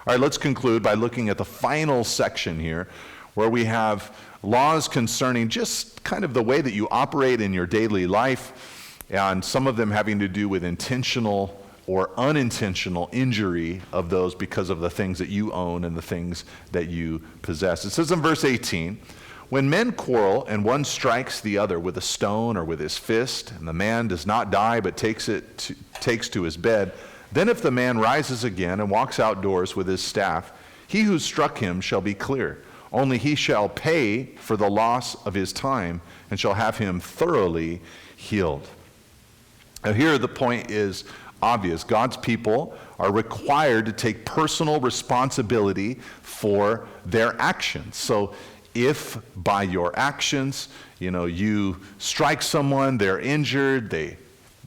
Speaker 1: All right, let's conclude by looking at the final section here, where we have laws concerning just kind of the way that you operate in your daily life, and some of them having to do with intentional or unintentional injury of those because of the things that you own and the things that you possess. It says in verse 18, "When men quarrel and one strikes the other with a stone or with his fist, and the man does not die but takes to his bed, then if the man rises again and walks outdoors with his staff, he who struck him shall be clear. Only he shall pay for the loss of his time and shall have him thoroughly healed." Now here the point is obvious. God's people are required to take personal responsibility for their actions. So if by your actions, you strike someone, they're injured, they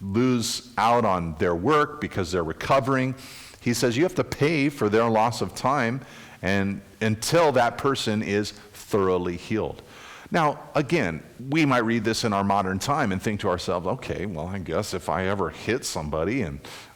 Speaker 1: lose out on their work because they're recovering, he says you have to pay for their loss of time and until that person is thoroughly healed. Now, again, we might read this in our modern time and think to ourselves, okay, well, I guess if I ever hit somebody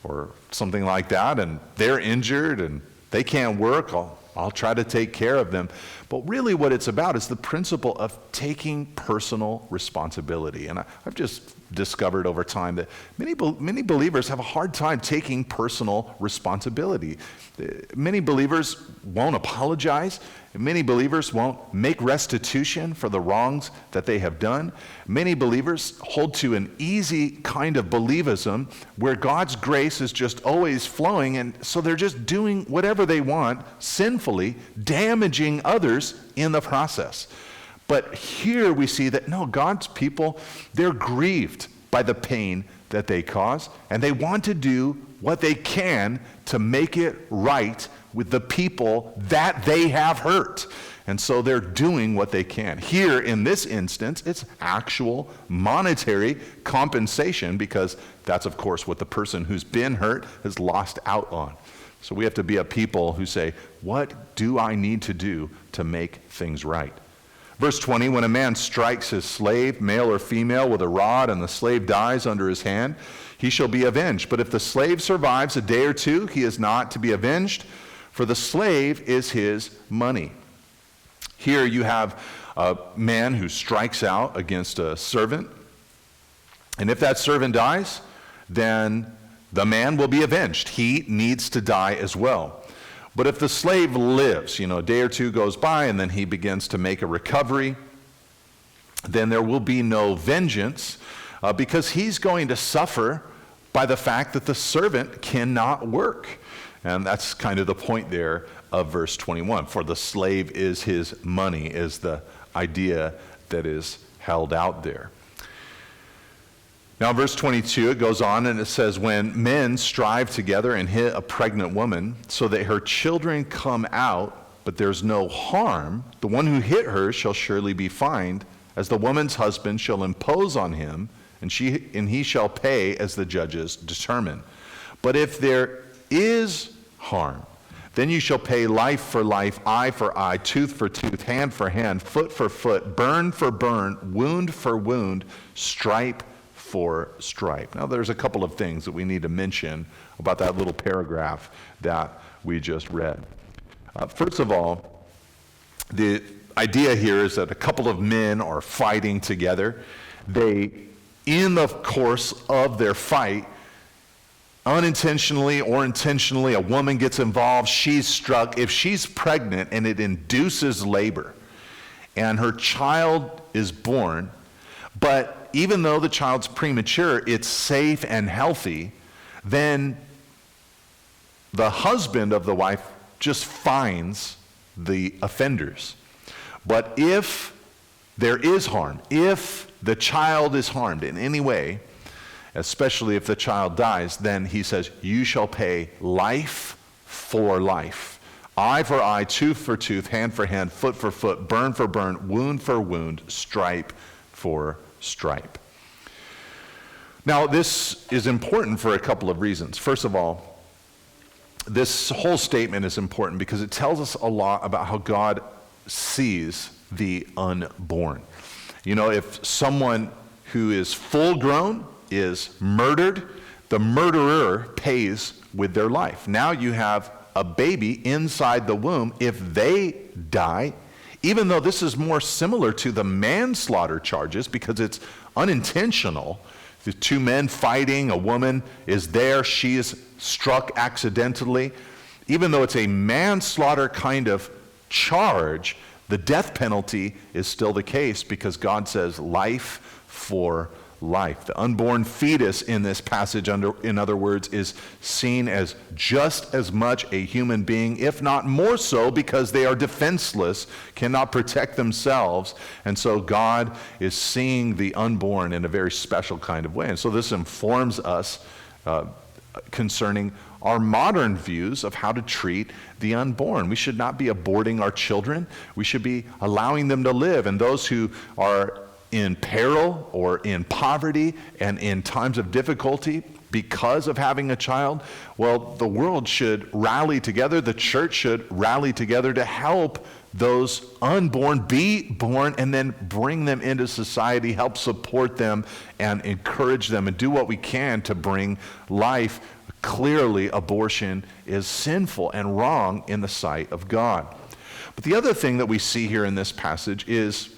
Speaker 1: or something like that and they're injured and they can't work, I'll try to take care of them. But really what it's about is the principle of taking personal responsibility. And I've just discovered over time that many believers have a hard time taking personal responsibility. Many believers won't apologize. Many believers won't make restitution for the wrongs that they have done. Many believers hold to an easy kind of believism where God's grace is just always flowing, and so they're just doing whatever they want sinfully, damaging others in the process. But here we see that no, God's people, they're grieved by the pain that they cause, and they want to do what they can to make it right with the people that they have hurt. And so they're doing what they can. Here in this instance, it's actual monetary compensation, because that's of course what the person who's been hurt has lost out on. So we have to be a people who say, what do I need to do to make things right? Verse 20, when a man strikes his slave, male or female, with a rod, and the slave dies under his hand, he shall be avenged. But if the slave survives a day or two, he is not to be avenged, for the slave is his money. Here you have a man who strikes out against a servant, and if that servant dies, then the man will be avenged. He needs to die as well. But if the slave lives, a day or two goes by and then he begins to make a recovery, then there will be no vengeance because he's going to suffer by the fact that the servant cannot work. And that's kind of the point there of verse 21. For the slave is his money, is the idea that is held out there. Now, verse 22, it goes on and it says, when men strive together and hit a pregnant woman so that her children come out, but there's no harm, the one who hit her shall surely be fined, as the woman's husband shall impose on him, and he shall pay as the judges determine. But if there is harm, then you shall pay life for life, eye for eye, tooth for tooth, hand for hand, foot for foot, burn for burn, wound for wound, stripe for stripe. Now there's a couple of things that we need to mention about that little paragraph that we just read. First of all, the idea here is that a couple of men are fighting together. They, in the course of their fight, unintentionally or intentionally, a woman gets involved, she's struck. If she's pregnant and it induces labor and her child is born, but even though the child's premature, it's safe and healthy, then the husband of the wife just fines the offenders. But if there is harm, if the child is harmed in any way, especially if the child dies, then he says, you shall pay life for life. Eye for eye, tooth for tooth, hand for hand, foot for foot, burn for burn, wound for wound, stripe for stripe. Now, this is important for a couple of reasons. First of all, this whole statement is important because it tells us a lot about how God sees the unborn. If someone who is full grown is murdered, the murderer pays with their life. Now you have a baby inside the womb. If they die, even though this is more similar to the manslaughter charges because it's unintentional, the two men fighting, a woman is there, she is struck accidentally. Even though it's a manslaughter kind of charge, the death penalty is still the case because God says life for life. The unborn fetus in this passage, in other words, is seen as just as much a human being, if not more so, because they are defenseless, cannot protect themselves, and so God is seeing the unborn in a very special kind of way. And so this informs us concerning our modern views of how to treat the unborn. We should not be aborting our children. We should be allowing them to live. And those who are in peril or in poverty and in times of difficulty because of having a child, well, the world should rally together. The church should rally together to help those unborn be born and then bring them into society, help support them and encourage them, and do what we can to bring life. Clearly, abortion is sinful and wrong in the sight of God. But the other thing that we see here in this passage is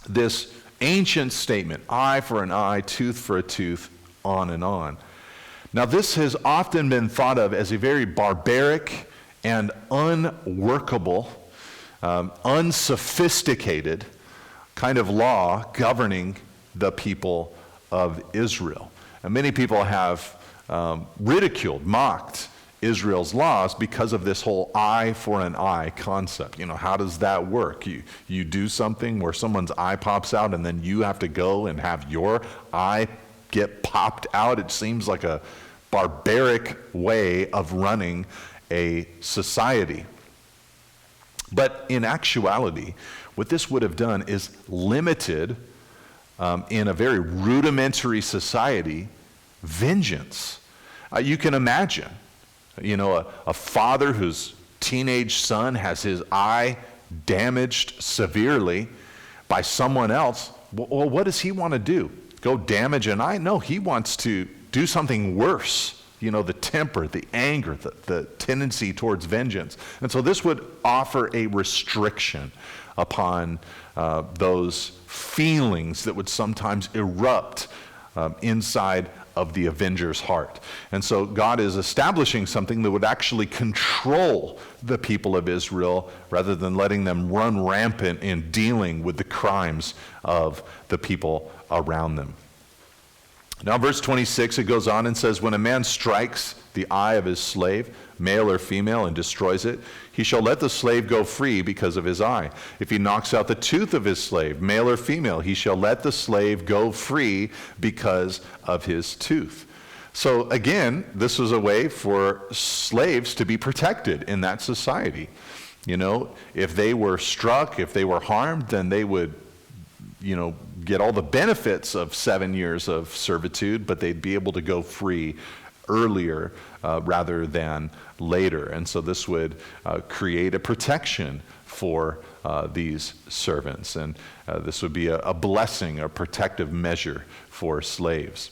Speaker 1: this ancient statement, eye for an eye, tooth for a tooth, on and on. Now, this has often been thought of as a very barbaric and unworkable, unsophisticated kind of law governing the people of Israel. And many people have ridiculed, mocked Israel's laws because of this whole eye for an eye concept. You know, how does that work? You do something where someone's eye pops out and then you have to go and have your eye get popped out. It seems like a barbaric way of running a society. But in actuality, what this would have done is limited, in a very rudimentary society, vengeance. You can imagine, a father whose teenage son has his eye damaged severely by someone else. Well, what does he want to do? Go damage an eye? No, he wants to do something worse. The temper, the anger, the tendency towards vengeance. And so this would offer a restriction upon those feelings that would sometimes erupt inside of the avenger's heart. And so God is establishing something that would actually control the people of Israel rather than letting them run rampant in dealing with the crimes of the people around them. Now, verse 26, it goes on and says, when a man strikes the eye of his slave, male or female, and destroys it, he shall let the slave go free because of his eye. If he knocks out the tooth of his slave, male or female, he shall let the slave go free because of his tooth. So again, this was a way for slaves to be protected in that society. If they were struck, if they were harmed, then they would get all the benefits of 7 years of servitude, but they'd be able to go free earlier rather than later. And so this would create a protection for these servants. And this would be a blessing, a protective measure for slaves.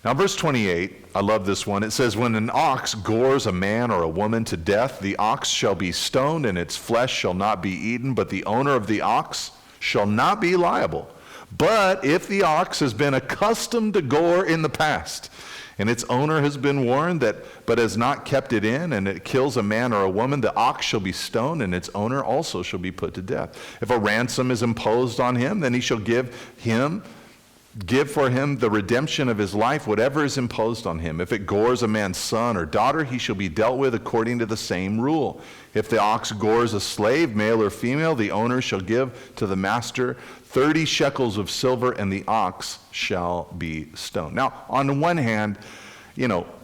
Speaker 1: Now, verse 28, I love this one. It says, when an ox gores a man or a woman to death, the ox shall be stoned, and its flesh shall not be eaten, but the owner of the ox shall not be liable. But if the ox has been accustomed to gore in the past, and its owner has been warned but has not kept it in, and it kills a man or a woman, the ox shall be stoned, and its owner also shall be put to death. If a ransom is imposed on him, then he shall give for him the redemption of his life, whatever is imposed on him. If it gores a man's son or daughter, he shall be dealt with according to the same rule. If the ox gores a slave, male or female, the owner shall give to the master 30 shekels of silver, and the ox shall be stoned. Now, on the one hand,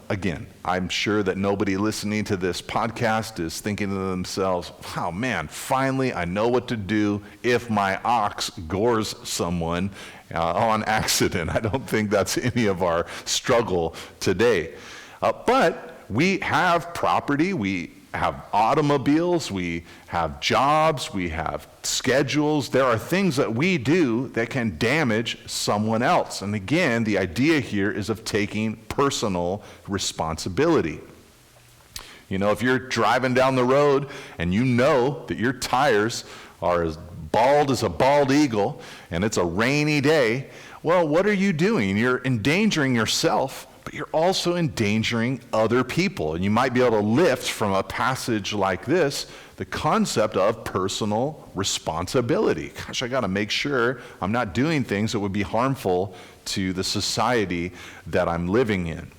Speaker 1: again, I'm sure that nobody listening to this podcast is thinking to themselves, oh man, finally I know what to do if my ox gores someone on accident. I don't think that's any of our struggle today. But we have property, we have automobiles, we have jobs, we have schedules. There are things that we do that can damage someone else. And again, the idea here is of taking personal responsibility. If you're driving down the road and you know that your tires are as bald as a bald eagle and it's a rainy day, well, what are you doing? You're endangering yourself, but you're also endangering other people. And you might be able to lift from a passage like this the concept of personal responsibility. Gosh, I got to make sure I'm not doing things that would be harmful to the society that I'm living in.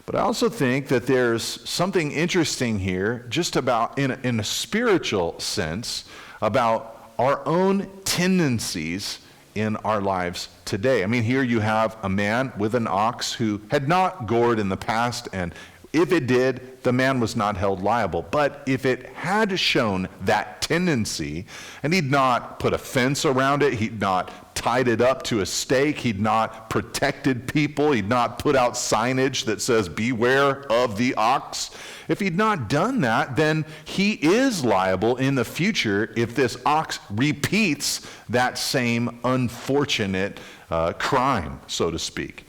Speaker 1: But I also think that there's something interesting here, just about in a spiritual sense, about our own tendencies in our lives today. I mean, here you have a man with an ox who had not gored in the past, and if it did, the man was not held liable. But if it had shown that tendency, and he'd not put a fence around it, he'd not tied it up to a stake, he'd not protected people, he'd not put out signage that says, beware of the ox. If he'd not done that, then he is liable in the future if this ox repeats that same unfortunate crime, so to speak.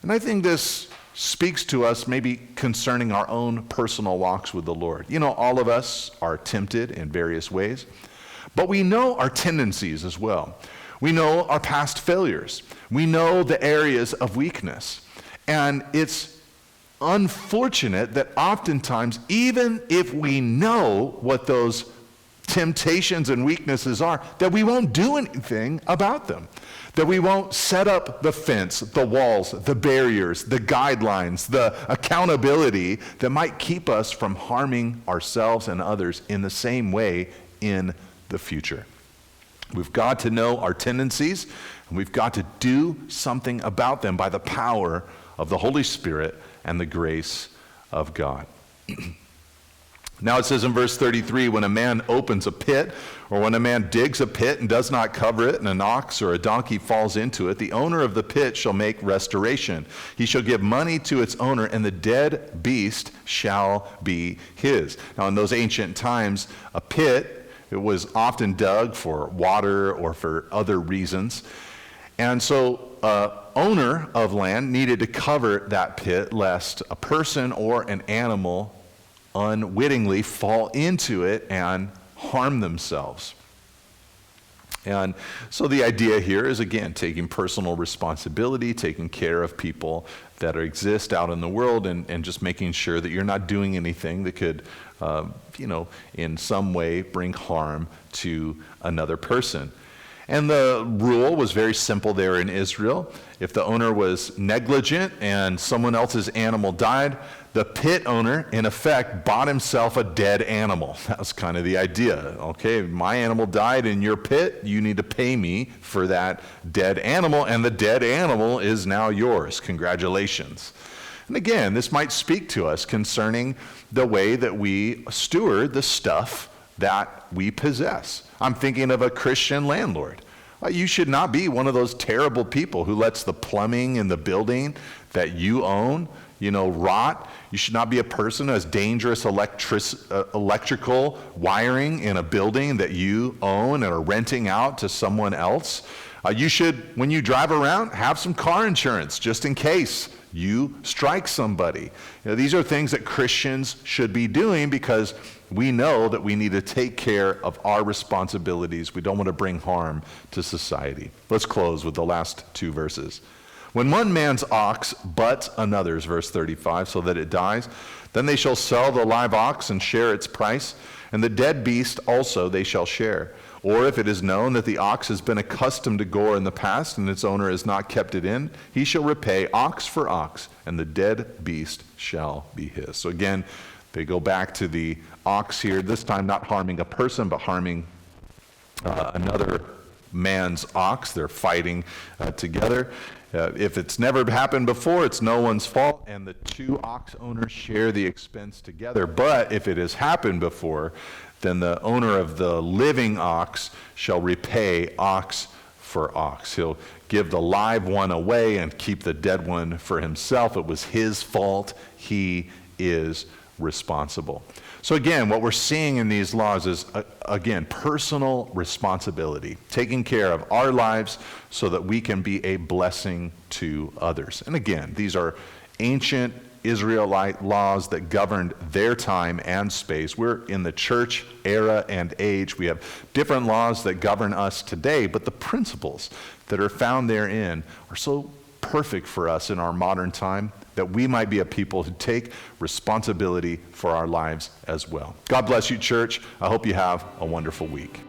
Speaker 1: And I think this speaks to us maybe concerning our own personal walks with the Lord. You know, all of us are tempted in various ways, but we know our tendencies as well. We know our past failures. We know the areas of weakness. And it's unfortunate that oftentimes, even if we know what those temptations and weaknesses are, that we won't do anything about them. That we won't set up the fence, the walls, the barriers, the guidelines, the accountability that might keep us from harming ourselves and others in the same way in the future. We've got to know our tendencies, and we've got to do something about them by the power of the Holy Spirit and the grace of God. Now it says in verse 33, when a man opens a pit, or when a man digs a pit and does not cover it, and an ox or a donkey falls into it, the owner of the pit shall make restoration. He shall give money to its owner, and the dead beast shall be his. Now in those ancient times, a pit, it was often dug for water or for other reasons. And so owner of land needed to cover that pit lest a person or an animal unwittingly fall into it and harm themselves. And so the idea here is, again, taking personal responsibility, taking care of people that exist out in the world, and just making sure that you're not doing anything that could, in some way bring harm to another person. And the rule was very simple there in Israel. If the owner was negligent and someone else's animal died, the pit owner, in effect, bought himself a dead animal. That was kind of the idea. Okay, my animal died in your pit, you need to pay me for that dead animal, and the dead animal is now yours. Congratulations. And again, this might speak to us concerning the way that we steward the stuff that we possess. I'm thinking of a Christian landlord. You should not be one of those terrible people who lets the plumbing in the building that you own, rot. You should not be a person who has dangerous electrical wiring in a building that you own and are renting out to someone else. You should, when you drive around, have some car insurance just in case you strike somebody. These are things that Christians should be doing because we know that we need to take care of our responsibilities. We don't want to bring harm to society. Let's close with the last two verses. When one man's ox butts another's, verse 35, so that it dies, then they shall sell the live ox and share its price, and the dead beast also they shall share. Or if it is known that the ox has been accustomed to gore in the past, and its owner has not kept it in, he shall repay ox for ox, and the dead beast shall be his. So again, they go back to the ox here, this time not harming a person, but harming another man's ox. They're fighting together. If it's never happened before, it's no one's fault, and the two ox owners share the expense together. But if it has happened before, then the owner of the living ox shall repay ox for ox. He'll give the live one away and keep the dead one for himself. It was his fault. He is responsible. So again, what we're seeing in these laws is, again, personal responsibility, taking care of our lives so that we can be a blessing to others. And again, these are ancient Israelite laws that governed their time and space. We're in the church era and age. We have different laws that govern us today, but the principles that are found therein are so perfect for us in our modern time that we might be a people who take responsibility for our lives as well. God bless you, church. I hope you have a wonderful week.